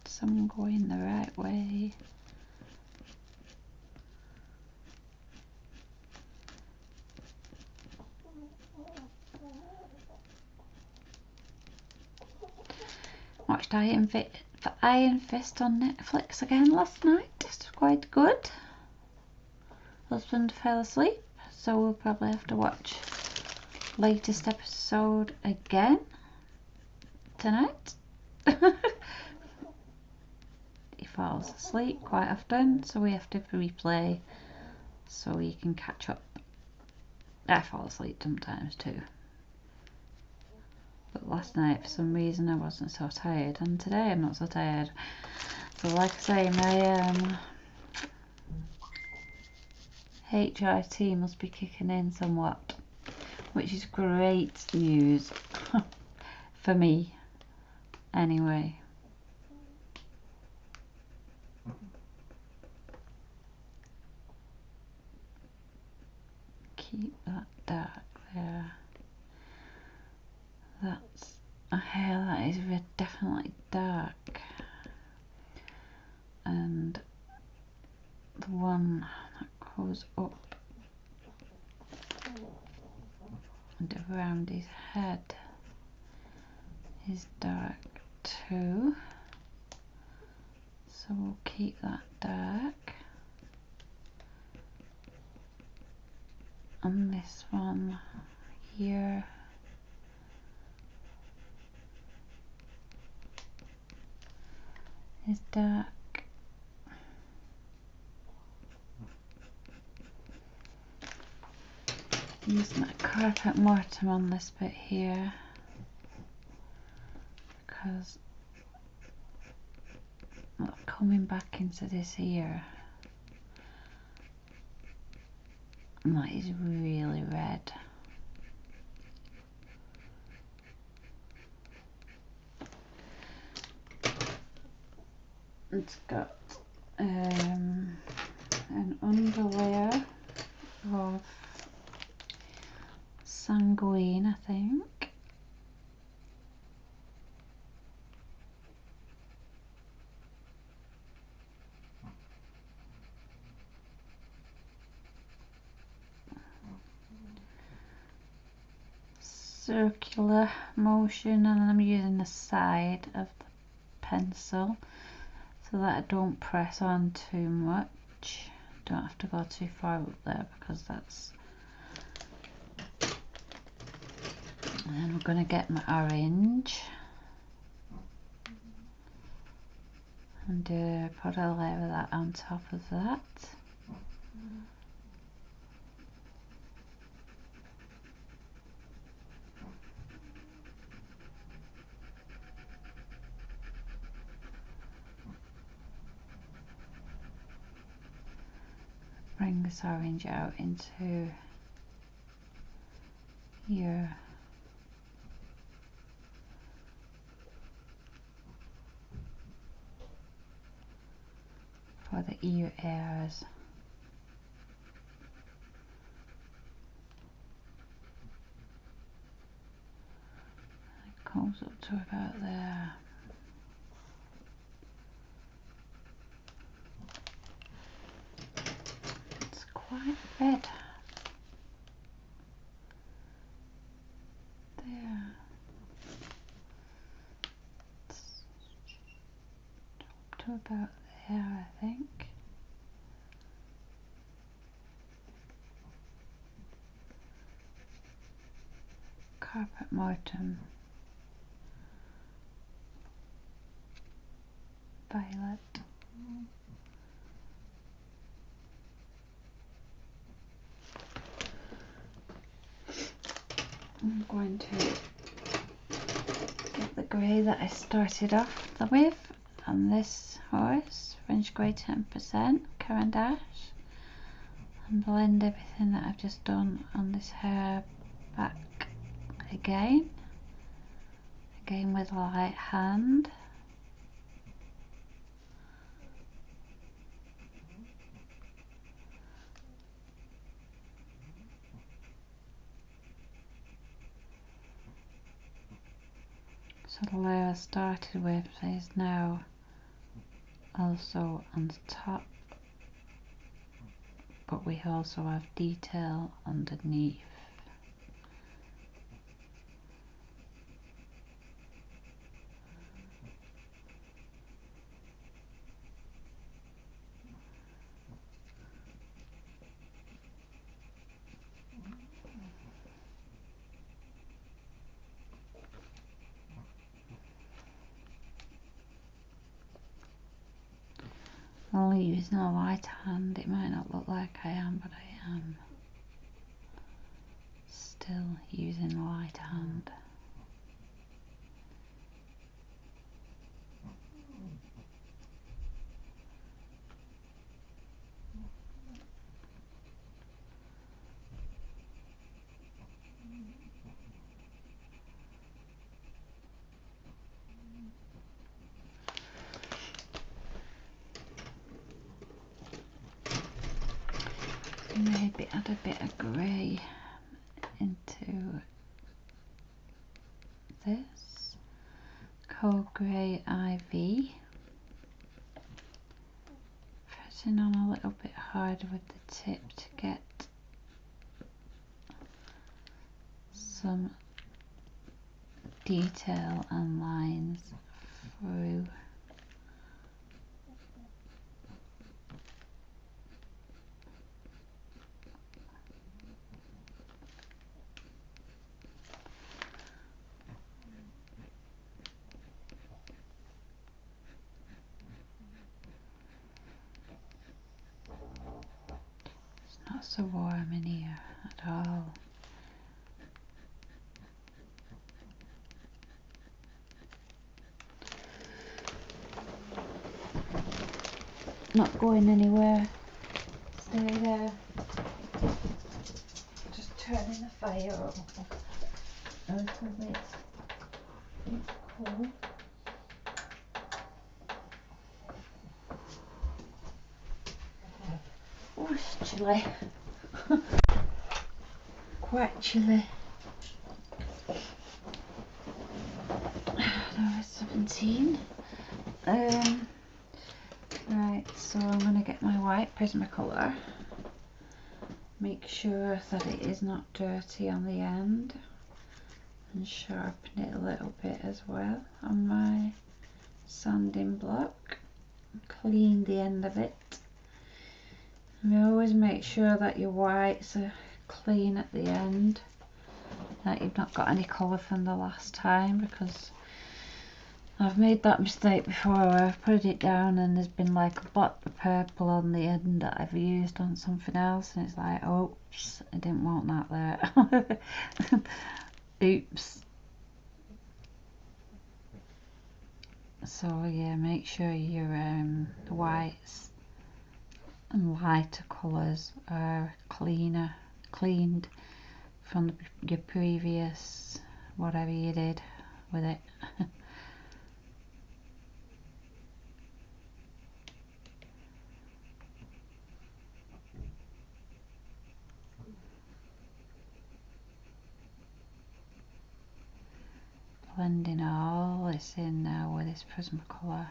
[SPEAKER 1] some going the right way. Watched Iron Fist on Netflix again last night. It's quite good. Husband fell asleep, so we'll probably have to watch latest episode again tonight. He falls asleep quite often, so we have to replay so we can catch up. I fall asleep sometimes too. But last night, for some reason, I wasn't so tired, and today I'm not so tired. So, like I say, my HRT must be kicking in somewhat, which is great news for me, anyway. Keep that dark there. That's a hair that is definitely dark, and the one that goes up and around his head is dark too, so we'll keep that dark. And this one here is dark. Use my carpet mortar on this bit here because coming back into this here, and that is really red. It's got an underlayer of sanguine, I think. Circular motion, and I'm using the side of the pencil so that I don't press on too much. Don't have to go too far up there because that's. And then we're going to get my orange and put a layer of that on top of that. Bring this orange out into here. For the ear airs. It goes up to about there. It's quite red. There. It's up to about there, I think. Carpet Mortem Violet. I'm going to get the grey that I started off with on this horse, French Grey 10%, Caran d'Ache, and blend everything that I've just done on this hair back again with a light hand. So the layer I started with is now also on the top, but we also have detail underneath. Only using a light hand. It might not look like I am, but I am still using a light hand. Maybe add a bit of grey into this. Cold Grey Ivy. Pressing on a little bit harder with the tip to get some detail and lines through. so warm in here at all. Not going anywhere. Stay there. Just turning the fire up a little bit. It's cool. Oh, it's chilly. Quite chilly. Now it's 17. Right, so I'm going to get my white Prismacolor. Make sure that it is not dirty on the end. And sharpen it a little bit as well on my sanding block. Clean the end of it. And you always make sure that your whites are clean at the end, that you've not got any colour from the last time, because I've made that mistake before where I've put it down and there's been like a blot of purple on the end that I've used on something else, and it's like, oops, I didn't want that there. Oops. So yeah, make sure your whites and lighter colours are cleaned from your previous whatever you did with it. Blending all this in now with this Prismacolor.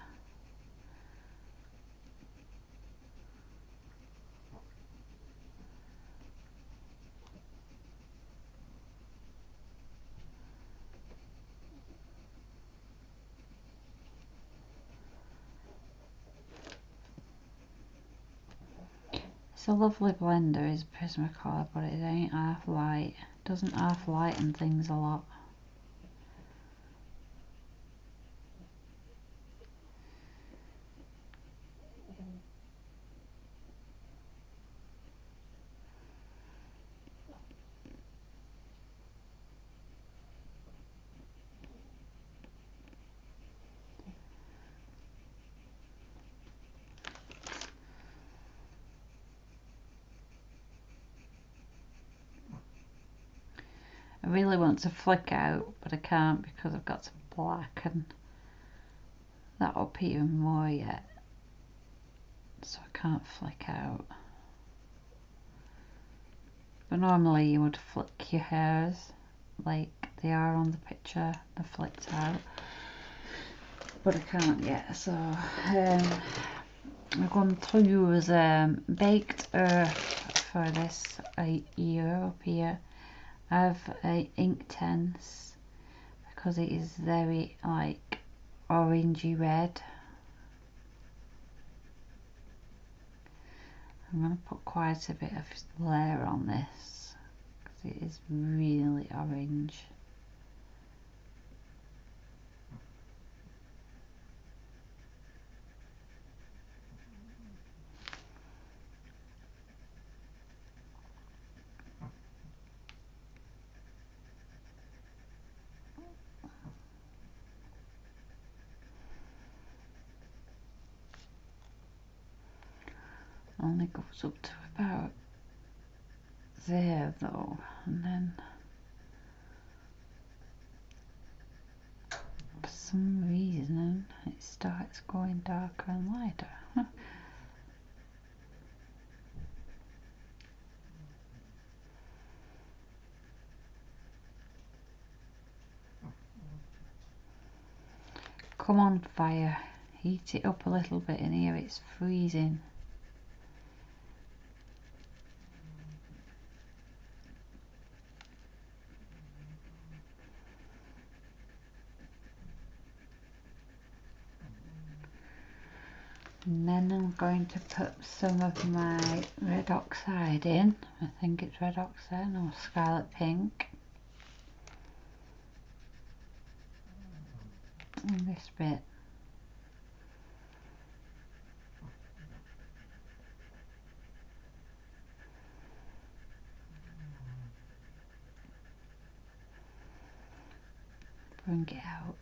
[SPEAKER 1] It's a lovely blender, is Prismacolor, but it ain't half light. It doesn't half lighten things a lot. I really want to flick out, but I can't because I've got to blacken that up even more yet, so I can't flick out. But normally you would flick your hairs like they are on the picture, they're flicked out, but I can't yet. So I'm going to use Baked Earth for this year up here. I have Inktense because it is very like orangey red. I'm going to put quite a bit of layer on this because it is really orange. Only goes up to about there though, and then for some reason it starts going darker and lighter. Come on, fire, heat it up a little bit in here, it's freezing. And then I'm going to put some of my red oxide in. I think it's red oxide or scarlet pink. In this bit. bring it out.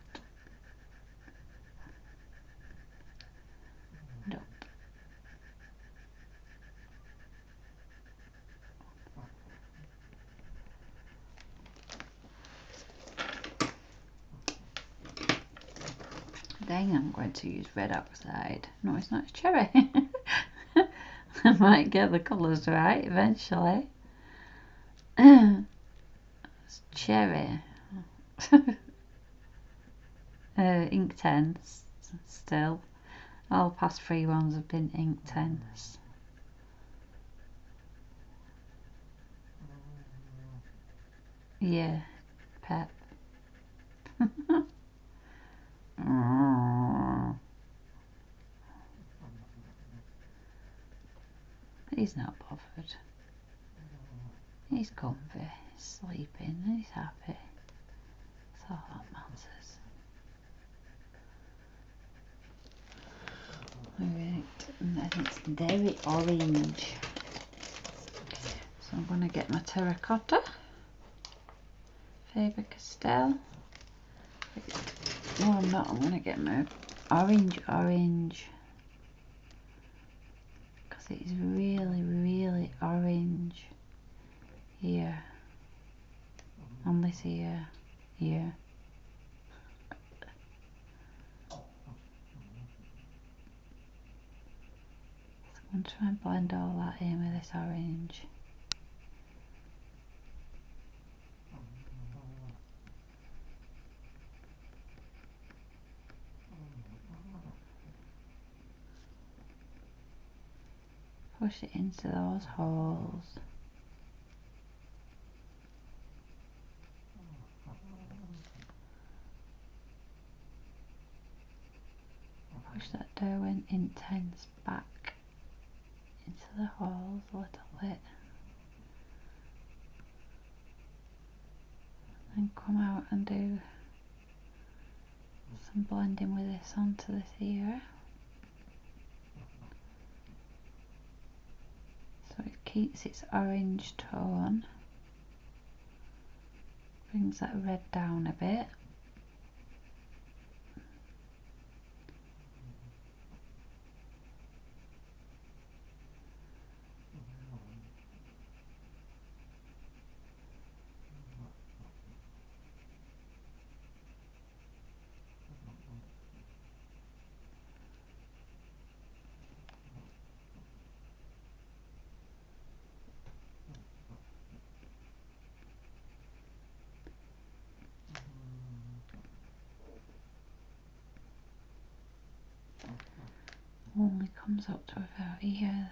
[SPEAKER 1] Nope. Then I'm going to use red oxide. No, it's not, it's cherry. I might get the colours right eventually. It's cherry. Inktense still. All past 3 ones have been Inktense. Yeah, pep. He's not bothered. He's comfy, he's sleeping, he's happy. That's all that matters. Alright, and then it's Derry Orange. So I'm going to get my terracotta, Faber-Castell. No, I'm not. I'm going to get my orange. Because it's really, really orange here. On this here. Here. So I'm going to try and blend all that in with this orange. Push it into those holes. Push that Derwent Intense back into the holes a little bit. And come out and do some blending with this onto this here. So it keeps its orange tone. Brings that red down a bit. Only comes up to about here.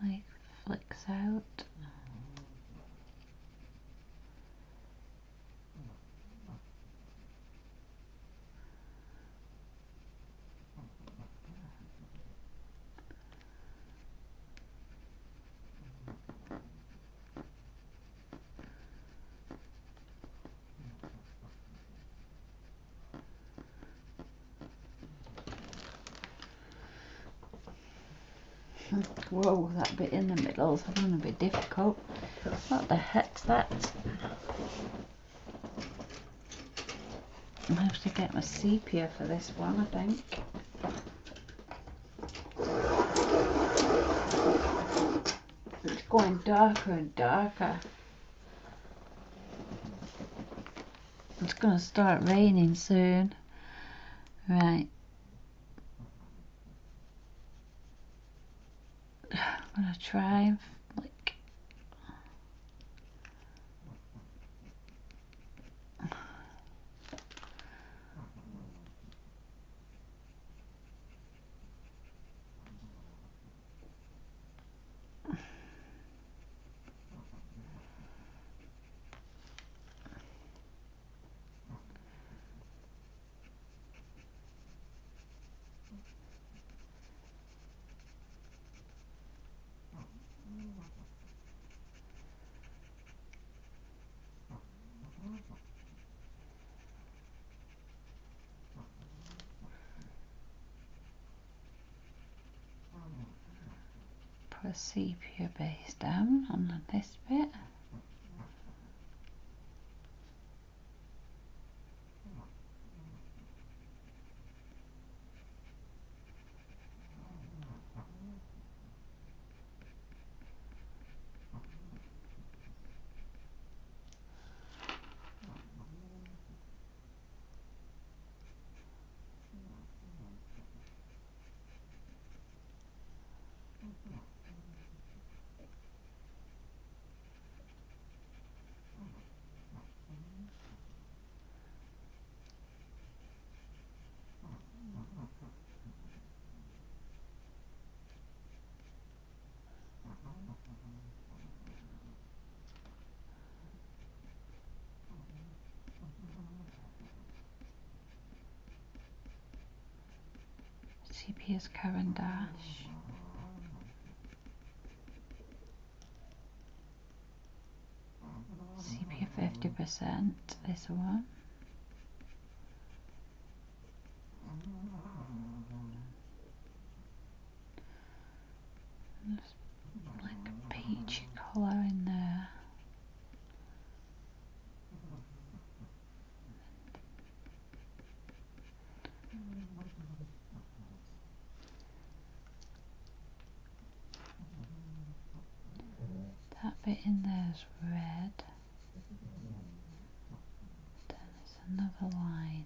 [SPEAKER 1] Like flicks out. Whoa, that bit in the middle is going to be difficult. What the heck's that? I have to get my sepia for this one, I think. It's going darker and darker. It's going to start raining soon. Right. I'm going to try and flick. the sepia base down on this bit. Sepia's Caran d'Ache. Sepia 50%, this one. There's like a peachy colour in there. That bit in there is red. Then there's another line.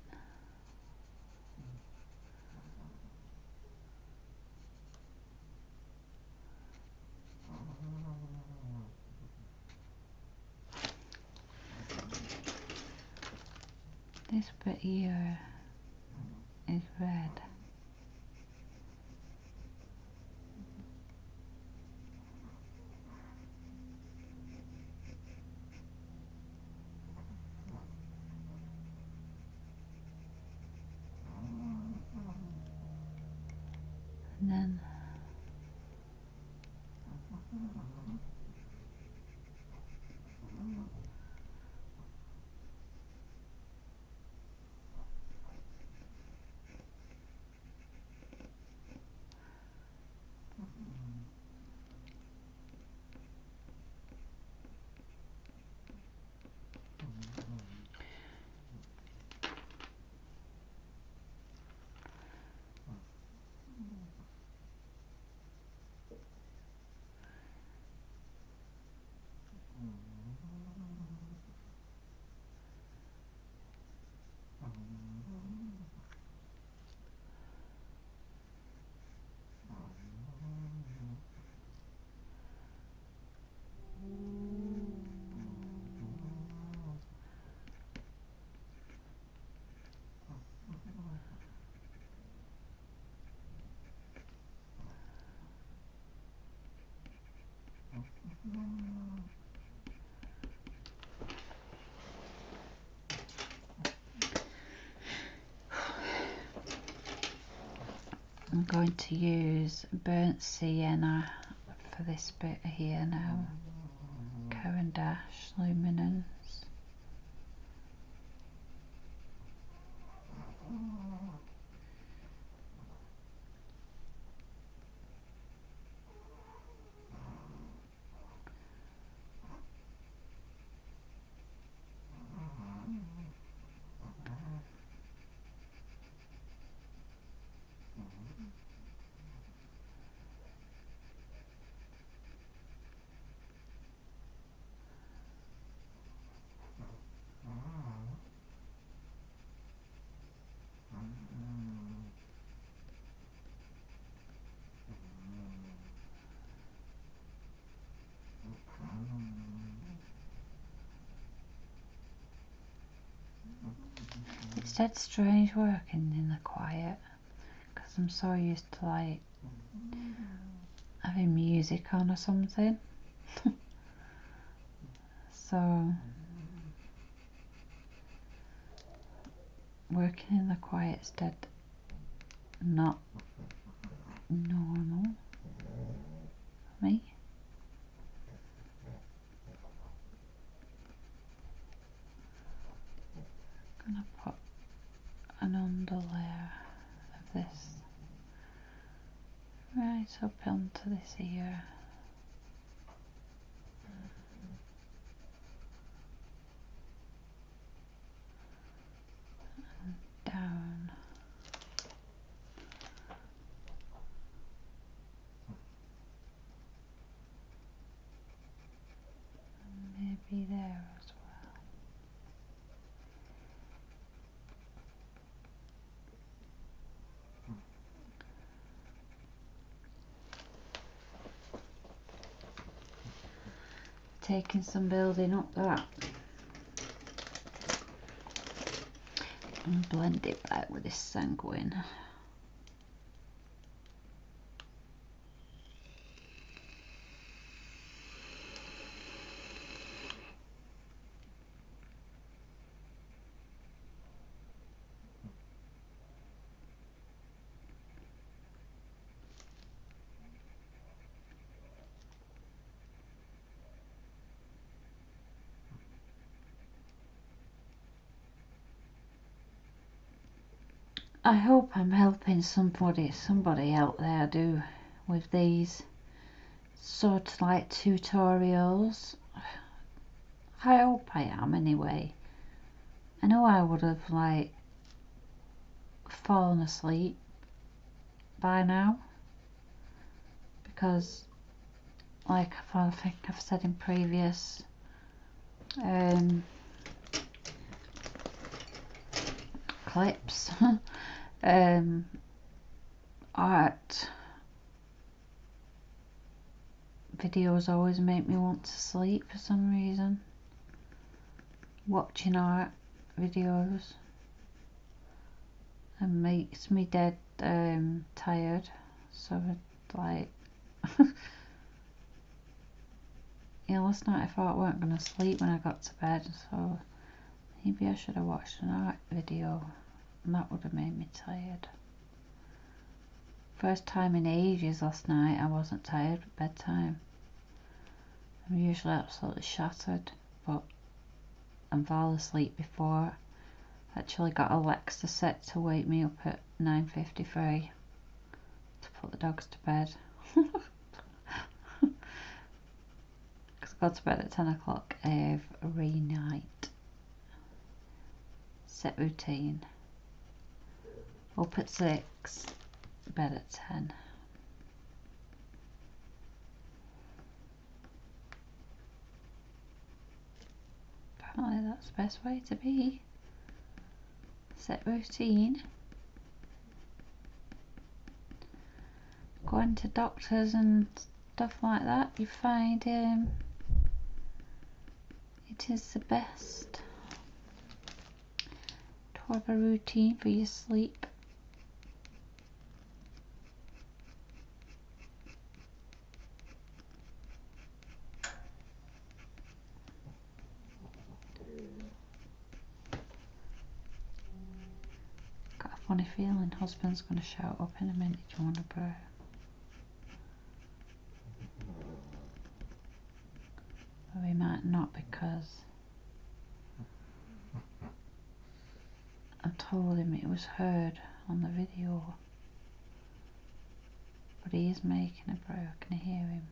[SPEAKER 1] This bit here is red. And then I'm going to use burnt sienna for this bit here now. Caran d'Ache luminance. It's dead strange working in the quiet because I'm so used to like having music on or something. So working in the quiet's dead not normal for me. I'm gonna put an underlayer of this right up onto this ear. taking some building up that. And blend it out with this sanguine. I hope I'm helping somebody out there do with these sort of like tutorials. I hope I am anyway. I know I would have like fallen asleep by now because like I think I've said in previous clips art videos always make me want to sleep for some reason. Watching art videos and makes me dead tired, so like yeah, last night I thought I weren't going to sleep when I got to bed, so maybe I should have watched an art video and that would have made me tired. First time in ages last night I wasn't tired at bedtime. I'm usually absolutely shattered, but I fall asleep before. Actually got Alexa set to wake me up at 9:53 to put the dogs to bed. Because I go to bed at 10 o'clock every night. Set routine. Up at 6, bed at 10. Apparently that's the best way to be. Set routine. Going to doctors and stuff like that, you find it is the best to have a routine for your sleep. Got a funny feeling husband's going to shout up in a minute, do you want a brew? Or he might not, because I told him it was heard on the video. But he is making a brew, I can hear him.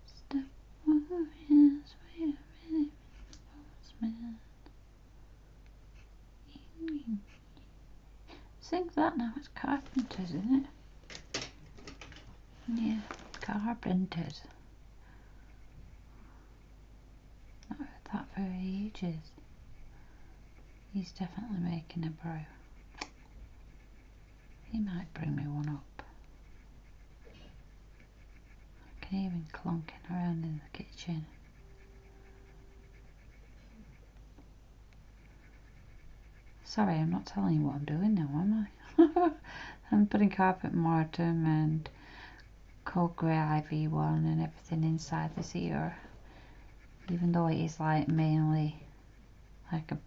[SPEAKER 1] Step over his way, Sing that now, it's Carpenters, isn't it? Yeah, Carpenters. Not heard that for ages. He's definitely making a brew. He might bring me one up. I can hear him clunking around in the kitchen. Sorry, I'm not telling you what I'm doing now, am I? I'm putting carpet mortem and cold grey IV1 and everything inside this ear. Even though it is like mainly like a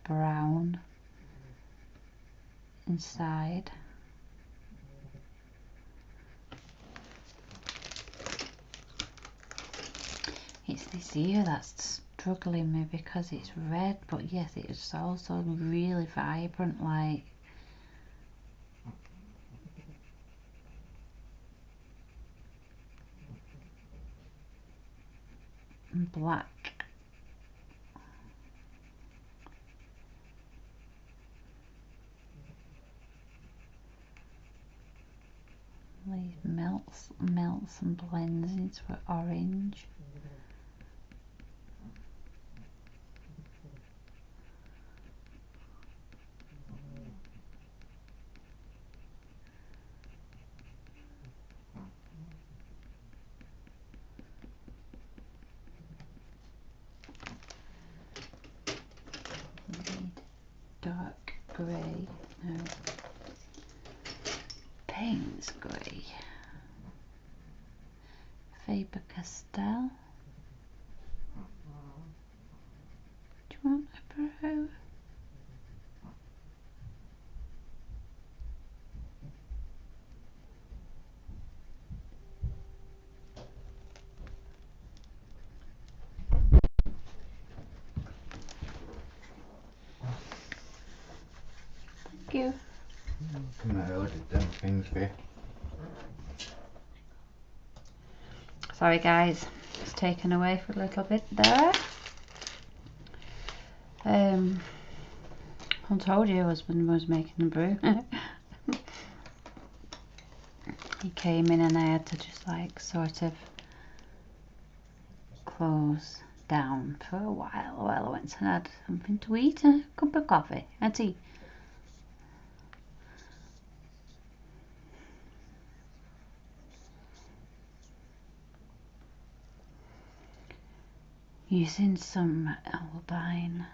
[SPEAKER 1] brown inside. It's this ear that's struggling me because it's red, but yes, it's also really vibrant, like black. It melts and blends into an orange. dark grey. No. Payne's grey. Faber-Castell. Do you want a brow? Thank you.
[SPEAKER 2] I ordered them things for you.
[SPEAKER 1] Sorry guys, it's taken away for a little bit there. I told you your husband was making the brew. He came in and I had to just like sort of close down for a while I went and had something to eat and a cup of coffee and tea. Using some Alpine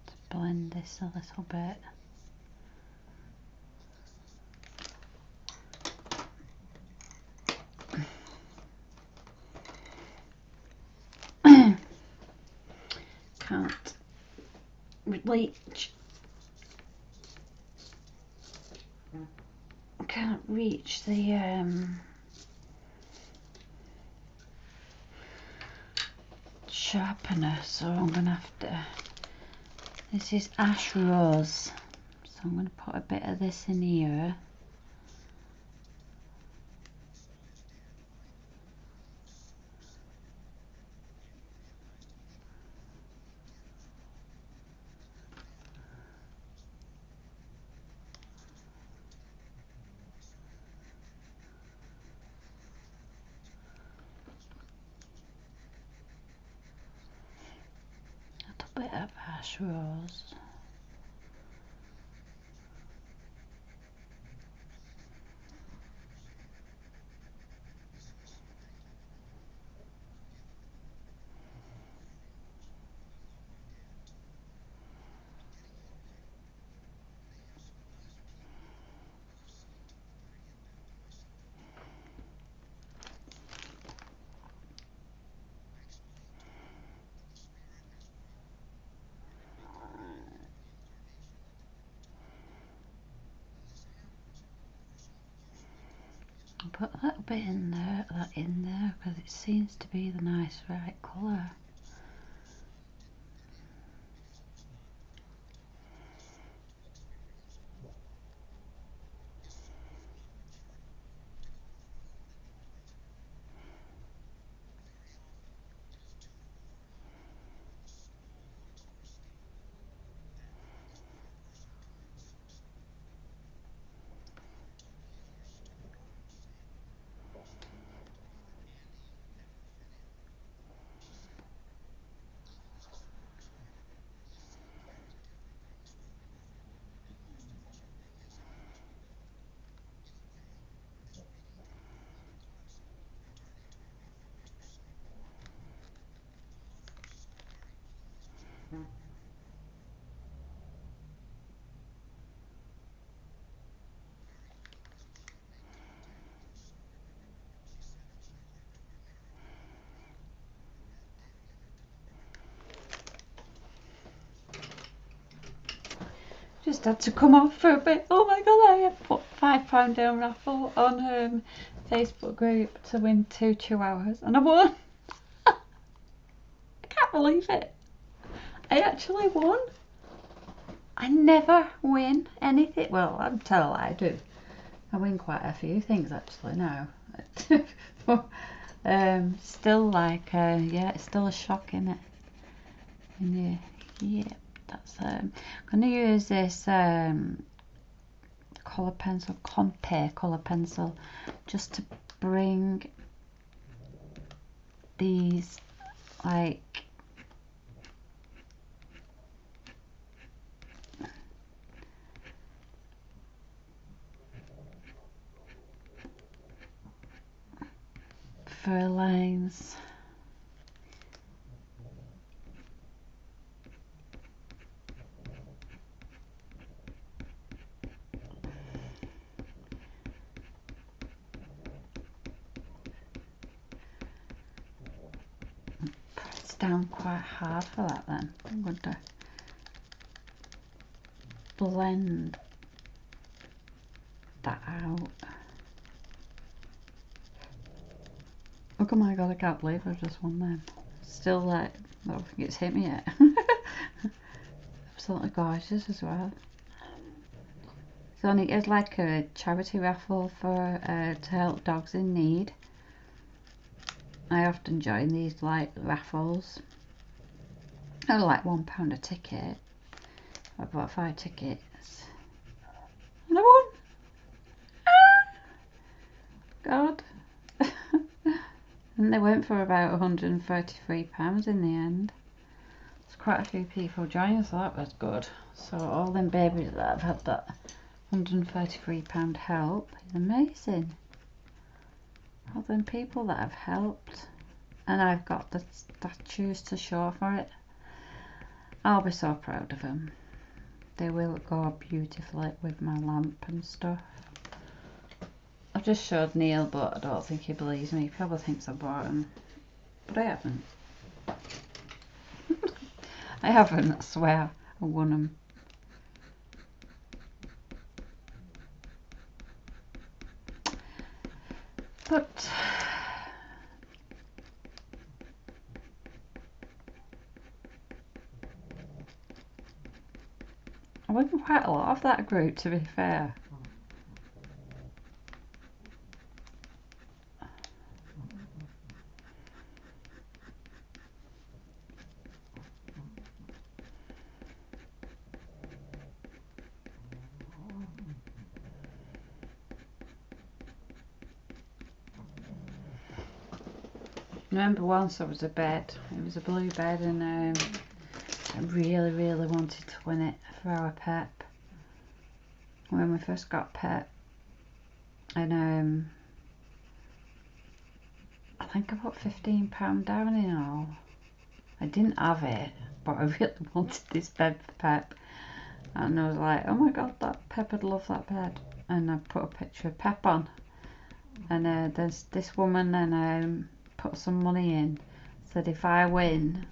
[SPEAKER 1] to blend this a little bit. Can't reach the sharpener, so I'm gonna have to. This is Ash Rose, so I'm gonna put a bit of this in here. A little bit of Ash Rose. I'll put a little bit in there, because it seems to be the nice right colour. Just had to come off for a bit. Oh my god, I have put £5 down raffle on Facebook group to win 2 Chihuahuas and I won. I can't believe it. I actually won. I never win anything. Well, I'm telling I do. I win quite a few things actually now. Still like, yeah, it's still a shock, isn't it? And yeah, that's I'm gonna use this colour pencil, Conte colour pencil, just to bring these like fur lines down quite hard for that then. I'm going to blend that out. Oh my god, I can't believe I've just won them. Still like, I don't think it's hit me yet. Absolutely gorgeous as well. So it's like a charity raffle for to help dogs in need. I often join these like raffles. I like £1 a ticket. I bought 5 tickets. And I won! Ah, God. And they went for about £133 in the end. There's quite a few people joining, so that was good. So all them babies that have had that £133 help is amazing. All them people that have helped. And I've got the statues to show for it. I'll be so proud of them. They will go beautifully with my lamp and stuff. I've just showed Neil, but I don't think he believes me. He probably thinks I bought them. But I haven't. I haven't, I swear. I won them. But I won quite a lot of that group, to be fair. I remember once there was a bed. It was a blue bed, and I really, really wanted to win it for our Pep. When we first got Pep, and I think I put £15 down in all. I didn't have it, but I really wanted this bed for Pep, and I was like, oh my god, that Pep would love that bed. And I put a picture of Pep on, and there's this woman, and put some money in, said if I win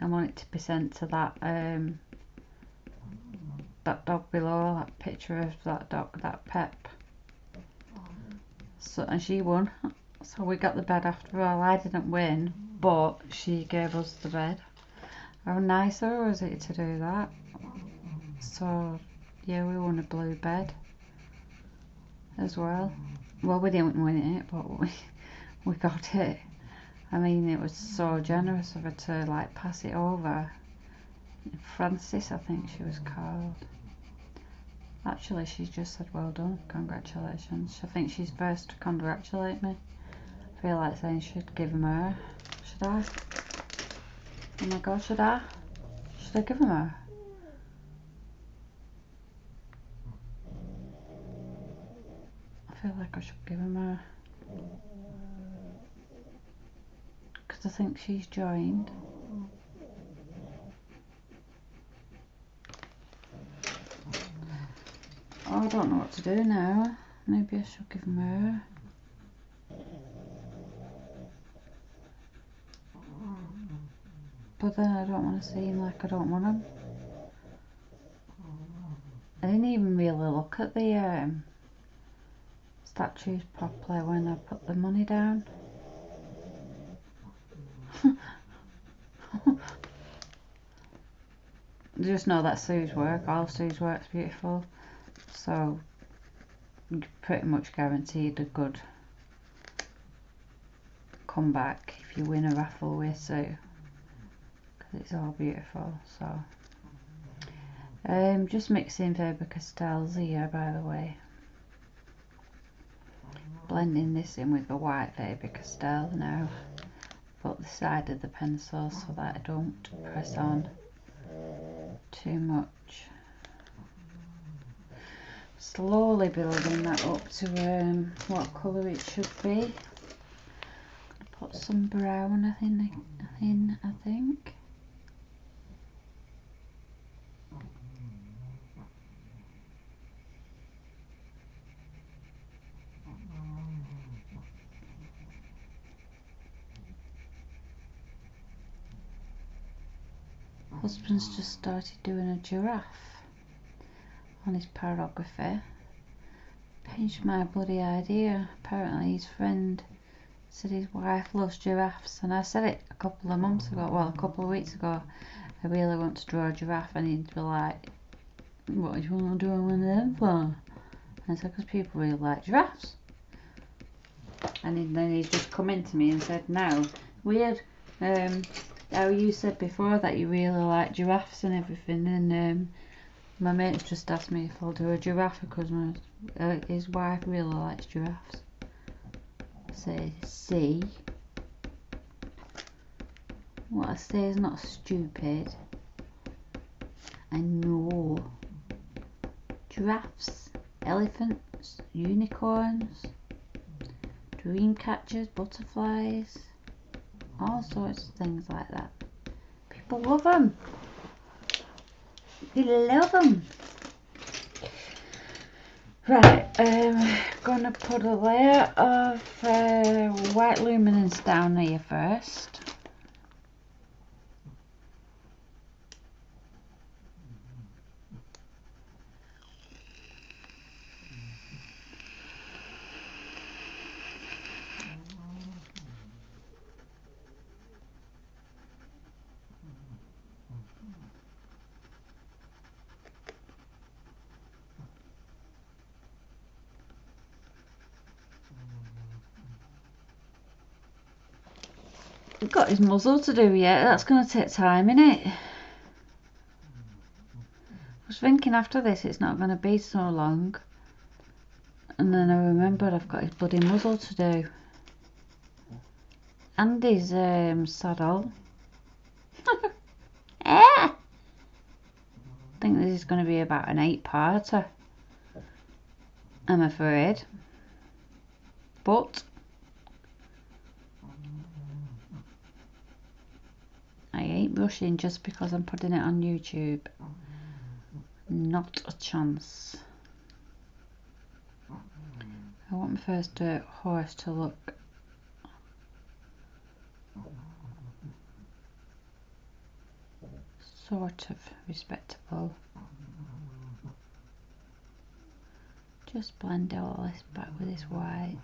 [SPEAKER 1] I want it to be sent to that that dog below, that picture of that dog, that Pep. So, and she won, so we got the bed after all. I didn't win, but she gave us the bed. How nice of her was it to do that? So yeah, we won a blue bed as well. Well, we didn't win it, but we got it. I mean, it was so generous of her to like pass it over. Frances, I think she was called. Actually, she just said well done, congratulations. I think she's first to congratulate me. I feel like saying should give him her. Should I? Oh my god, should I? Should I give him her? I feel like I should give him her. Because I think she's joined. Oh, I don't know what to do now. Maybe I should give him her. But then I don't want to seem like I don't want him. I didn't even really look at the statues properly when I put the money down. Just know that Sue's work, all Sue's work's beautiful, so you're pretty much guaranteed a good comeback if you win a raffle with Sue, because it's all beautiful. So just mixing Faber-Castells here, by the way, blending this in with the white Faber-Castell now. Put the side of the pencil so that I don't press on too much. Slowly building that up to what colour it should be. Put some brown in, I think. Husband's just started doing a giraffe on his pyrography. Pinched my bloody idea. Apparently his friend said his wife loves giraffes, and I said it a couple of months ago, well, a couple of weeks ago. I really want to draw a giraffe, and he'd be like, what do you want to do one of them for? And I said, because people really like giraffes. And then he's just come in to me and said, now, weird, how you said before that you really like giraffes and everything, and my mate's just asked me if I'll do a giraffe because his wife really likes giraffes. Say, see, what I say is not stupid. I know. Giraffes, elephants, unicorns, dream catchers, butterflies, all sorts of things like that. People love them. They love them. Right, gonna put a layer of white luminance down here first. He's got his muzzle to do yet. That's going to take time, innit? I was thinking after this it's not going to be so long. And then I remembered I've got his bloody muzzle to do. And his saddle. I think this is going to be about an 8-parter. I'm afraid. But I ain't rushing just because I'm putting it on YouTube. Not a chance. I want my first horse to look sort of respectable. Just blend all this back with this white.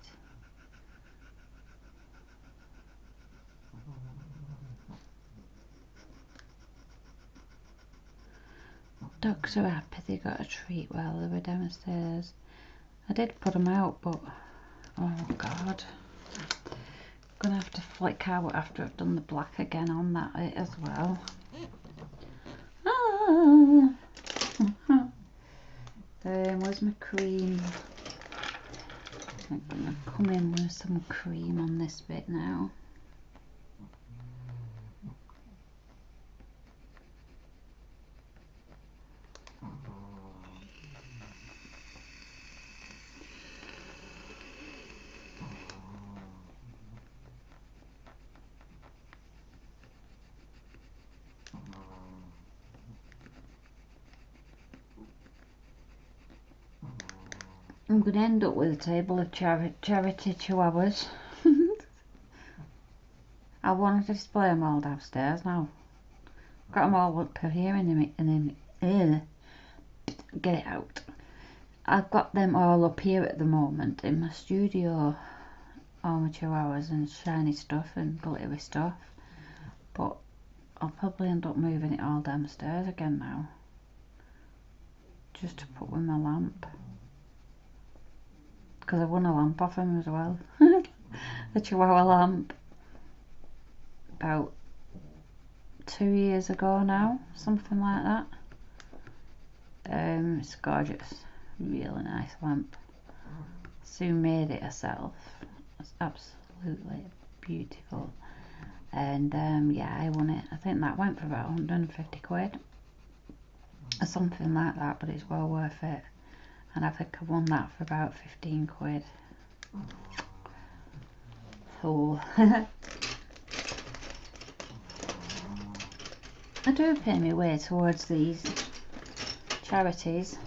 [SPEAKER 1] Dogs are happy they got a treat while they were downstairs. I did put them out, but oh god, I'm gonna have to flick out after I've done the black again on that as well. Where's my cream? I'm gonna come in with some cream on this bit now. I'm going to end up with a table of charity chihuahuas. I wanted to display them all downstairs now. Got them all up here and then get it out. I've got them all up here at the moment in my studio. All my chihuahuas and shiny stuff and glittery stuff. But I'll probably end up moving it all downstairs again now. Just to put with my lamp. Because I won a lamp off him as well. The Chihuahua lamp. About 2 years ago now. Something like that. It's gorgeous. Really nice lamp. Sue made it herself. It's absolutely beautiful. And yeah, I won it. I think that went for about 150 quid. Or something like that, but it's well worth it. And I think I won that for about 15 quid. So I do pay my way towards these charities,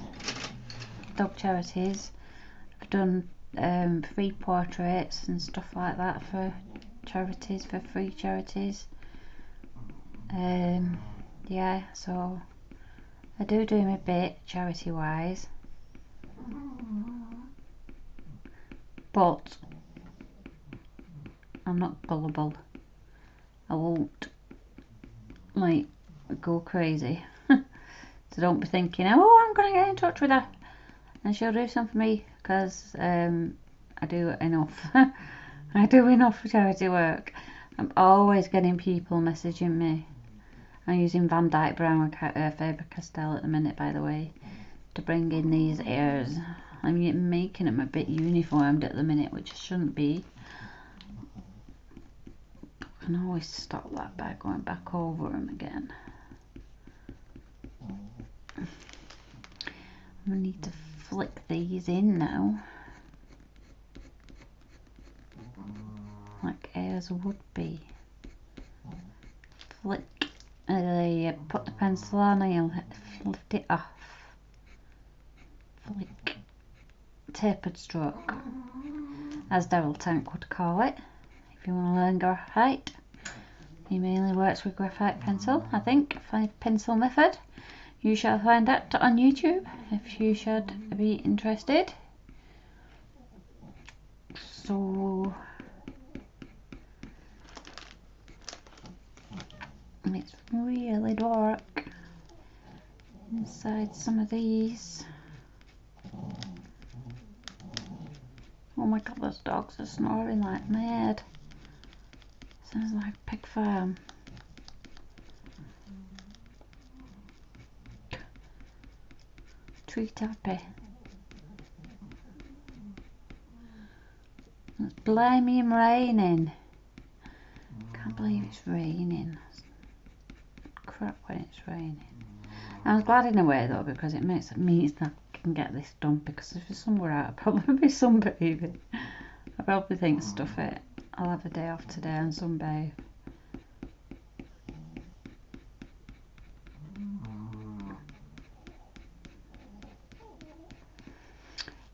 [SPEAKER 1] dog charities. I've done free portraits and stuff like that for charities, for free charities. yeah, so I do my bit charity wise, but I'm not gullible. I won't like go crazy. So don't be thinking, oh, I'm gonna get in touch with her and she'll do something for me, because I do enough. I do enough for charity work. I'm always getting people messaging me. I'm using Van Dyke Brown Faber-Castell at the minute, by the way, to bring in these ears. I'm making them a bit uniformed at the minute, which shouldn't be. I can always stop that by going back over them again. I need to flick these in now, like ears would be. Flick. Put the pencil on and you'll lift it off. Flick. Tapered stroke, as Daryl Tank would call it. If you want to learn graphite, he mainly works with graphite pencil, I think. Pencil method. You shall find that on YouTube if you should be interested. So it's really dark inside some of these. Oh my god, those dogs are snoring like mad. Sounds like a pig farm. Tree tappy. It's blaming raining. Can't believe it's raining. Crap when it's raining. I'm glad in a way though, because it means that I can get this done, because if the sun were out I'd probably be sunbathing. I probably think, stuff it, I'll have a day off today and sunbathe.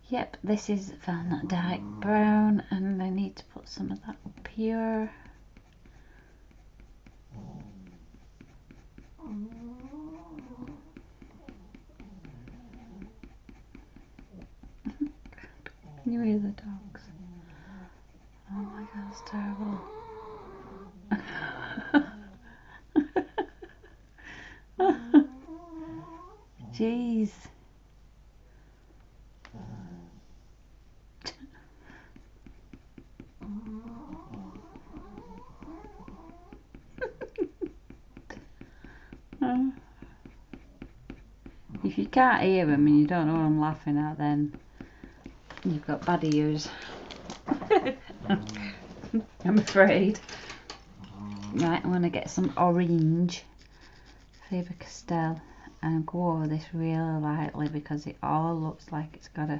[SPEAKER 1] Yep, this is Van Dyke Brown, and I need to put some of that up here. Can you hear the dogs? Oh my god, it's terrible. Jeez. If you can't hear them and you don't know what I'm laughing at, then you've got bad ears. I'm afraid. Right, I'm going to get some orange Faber-Castell and go over this really lightly, because it all looks like it's got a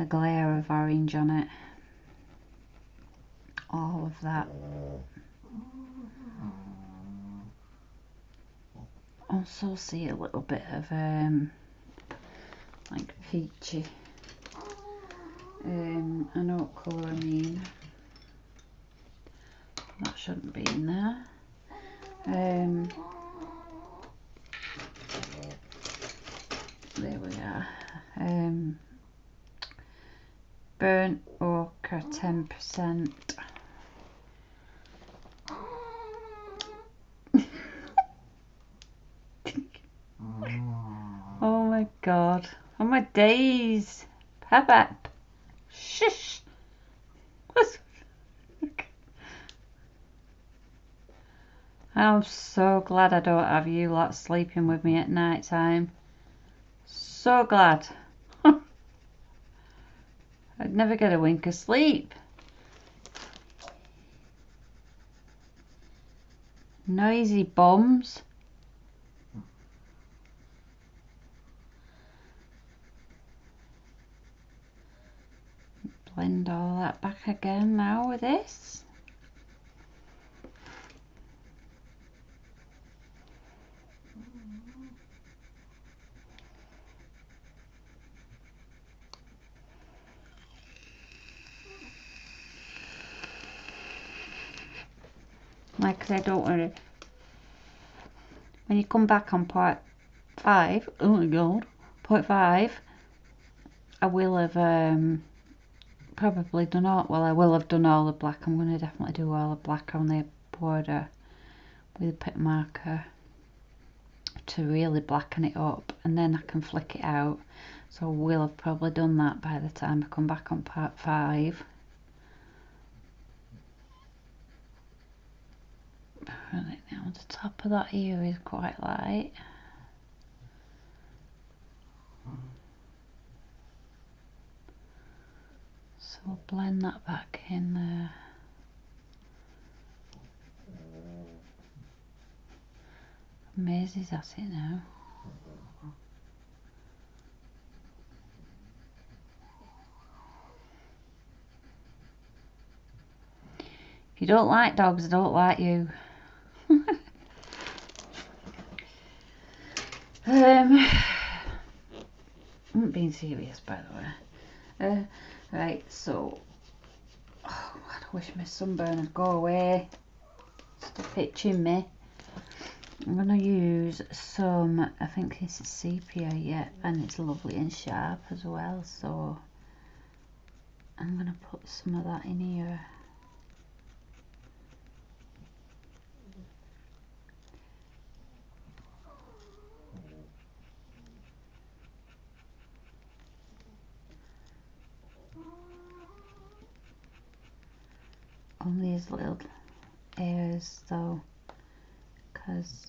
[SPEAKER 1] glare of orange on it. All of that. Also see a little bit of like peachy. I know what colour I mean. That shouldn't be in there. There we are. Burnt ochre 10%. Oh my god. Oh my days. Pepper. Shush. I'm so glad I don't have you lot sleeping with me at night time. So glad. I'd never get a wink of sleep. Noisy bums. Blend all that back again now with this. Like I said, don't worry. when you come back on part 5, oh my god, part 5, I will have probably done all, well, I will have done all the black. I'm going to definitely do all the black on the border with a pit marker to really blacken it up, and then I can flick it out. So I will have probably done that by the time I come back on part 5. Right now the top of that ear is quite light. So I'll blend that back in there. Maisie's at it now. If you don't like dogs, I don't like you. I'm being serious, by the way. Right, so, oh God, I wish my sunburn would go away. Stop itching me. I'm going to use some, I think this is sepia, yeah, and it's lovely and sharp as well, so I'm going to put some of that in here. On these little areas though, because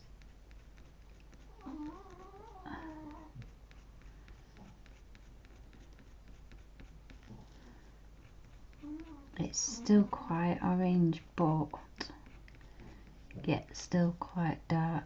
[SPEAKER 1] it's still quite orange, but yet still quite dark.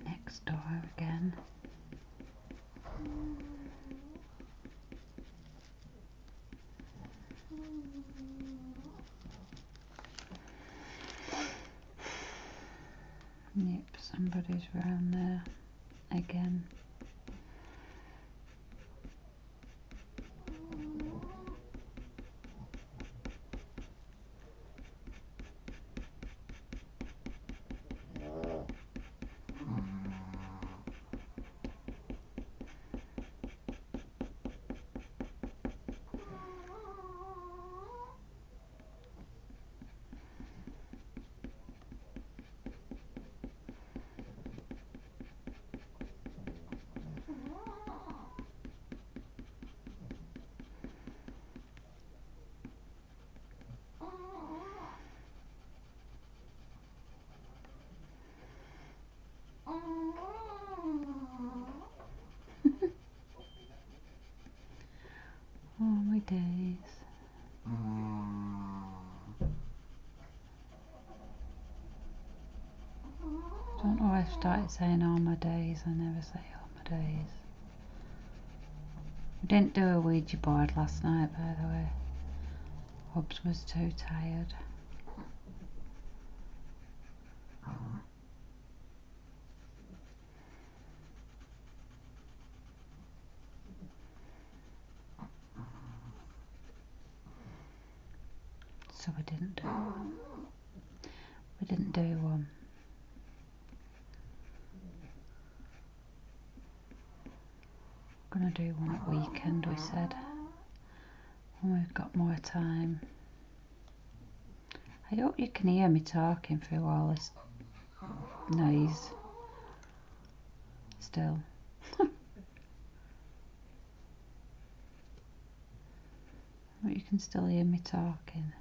[SPEAKER 1] Next door again. Yep, somebody's around there again. Oh my days. I don't know why I started saying all my days. I never say all my days. We didn't do a Ouija board last night, by the way. Hobbs was too tired. So we We didn't do one. We're gonna do one at weekend, we said, when we've got more time. I hope you can hear me talking through all this noise still. But you can still hear me talking.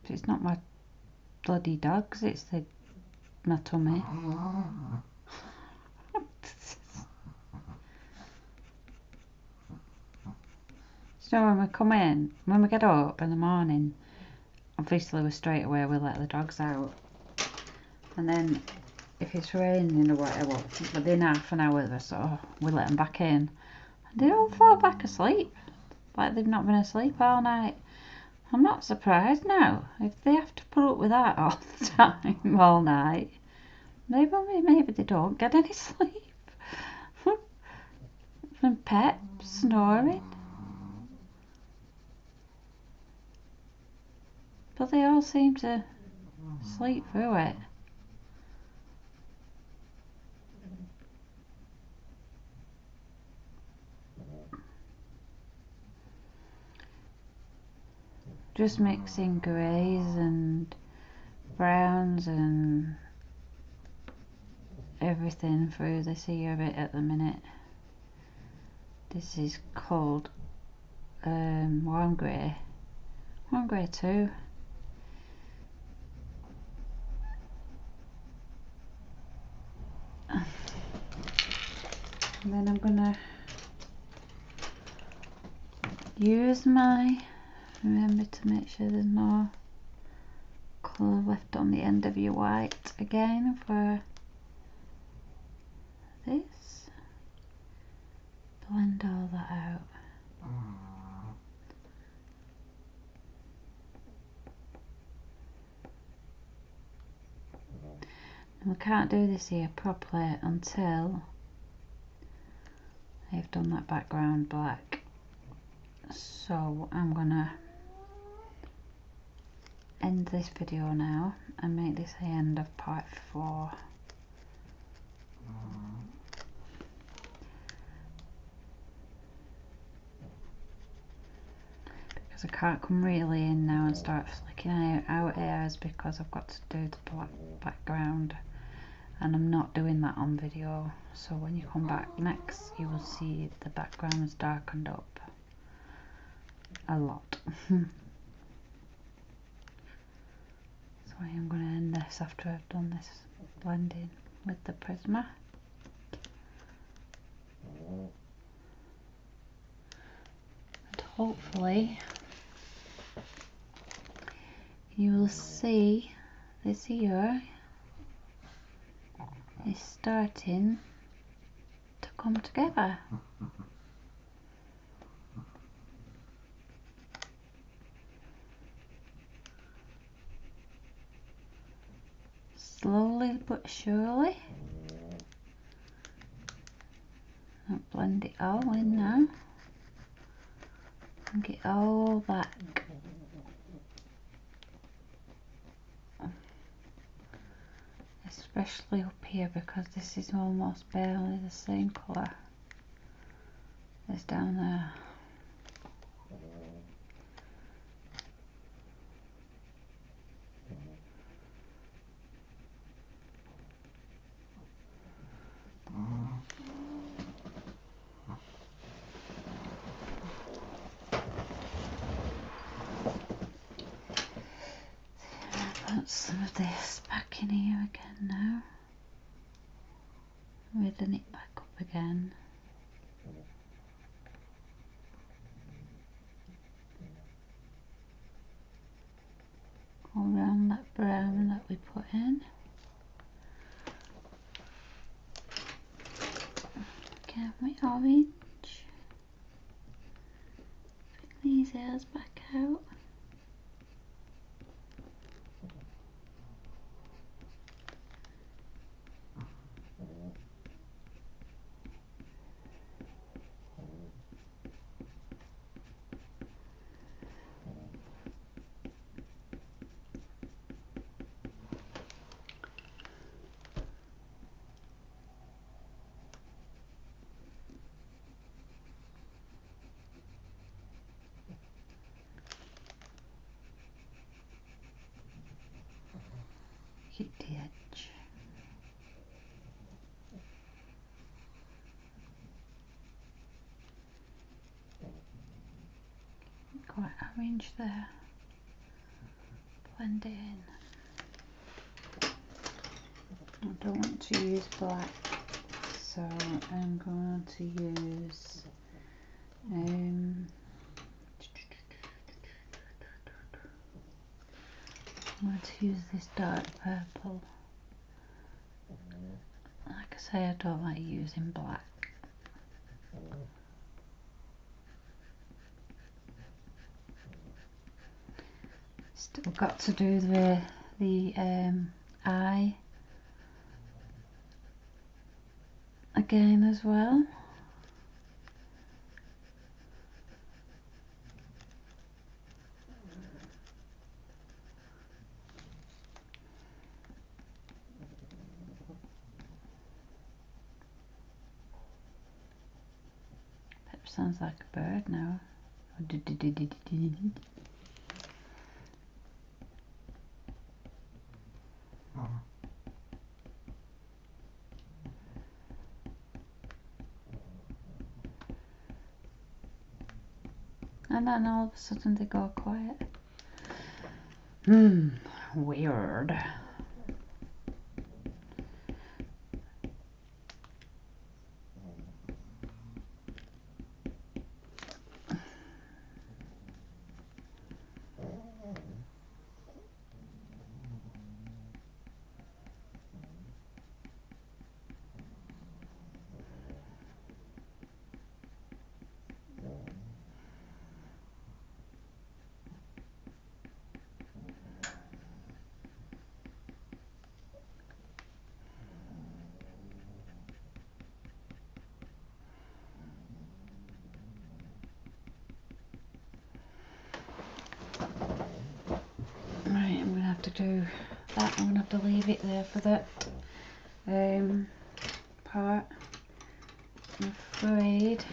[SPEAKER 1] It's not my bloody dogs, it's my tummy. So when we come in, when we get up in the morning, obviously we straight away we let the dogs out. And then if it's raining or whatever, within half an hour or so, we let them back in. And they all fall back asleep, like they've not been asleep all night. I'm not surprised now. If they have to put up with that all the time, all night, maybe they don't get any sleep. And Pep snoring. But they all seem to sleep through it. Just mixing greys and browns and everything through this here bit at the minute. This is called warm grey. Warm grey too. And then I'm gonna use remember to make sure there's no colour left on the end of your white again for this. Blend all that out. And we can't do this here properly until I've done that background black. So I'm gonna end this video now and make this the end of part 4. Because I can't come really in now and start flicking out hairs because I've got to do the black background, and I'm not doing that on video. So when you come back next, you will see the background is darkened up a lot. So I am going to end this after I've done this blending with the Prisma. And hopefully you will see this here is starting to come together. Slowly but surely. I'll blend it all in now and get all back. Especially up here because this is almost barely the same colour as down there. Put some of this back in here again now. Ridding it back up again. Go around that brown that we put in. Get my orange. Bring these hairs back out. hit the edge. Quite orange there. Blend it in. I don't want to use black, so I'm going to use I'm going to use this dark purple. Like I say, I don't like using black. Still got to do the eye again as well. That sounds like a bird now. And then all of a sudden they go quiet. Weird. Right, I'm going to have to do that. I'm going to have to leave it there for that part. I'm afraid.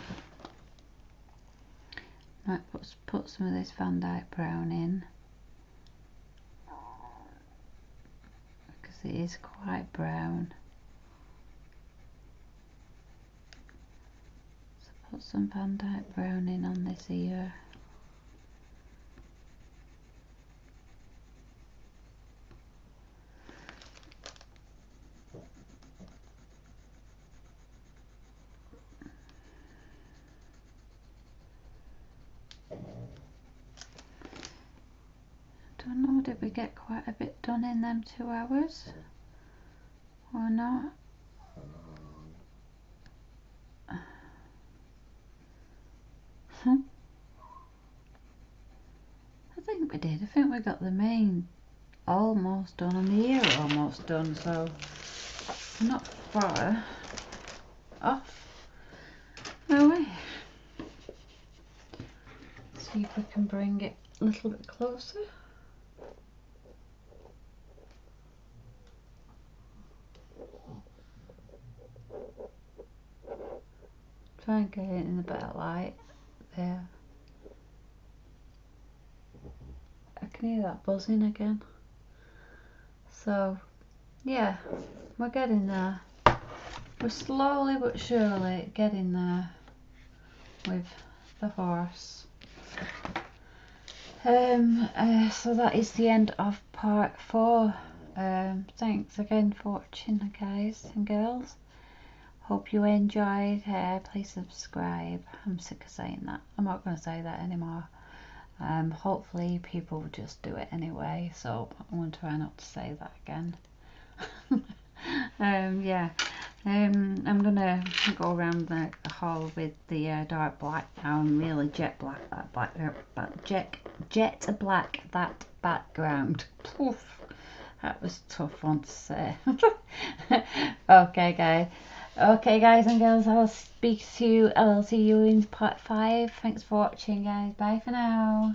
[SPEAKER 1] Might put some of this Van Dyke brown in, because it is quite brown. So put some Van Dyke brown in on this ear. Don't know, did we get quite a bit done in them 2 hours or not? I think we did. I think we got the main almost done and the ear almost done, so we're not far off. No way. See if we can bring it a little bit closer. Try and get it in a better light. There. I can hear that buzzing again. So, yeah, we're getting there. We're slowly but surely getting there with the horse. So that is the end of part 4. Thanks again for watching, guys and girls. Hope you enjoyed. Please subscribe. I'm sick of saying that. I'm not going to say that anymore. Hopefully people will just do it anyway, so I'm going to try not to say that again. Yeah. I'm gonna go around the hall with the dark black now, and really jet black that background. Poof, that was a tough one to say. Okay guys and girls, I'll see you in part 5. Thanks for watching, guys. Bye for now.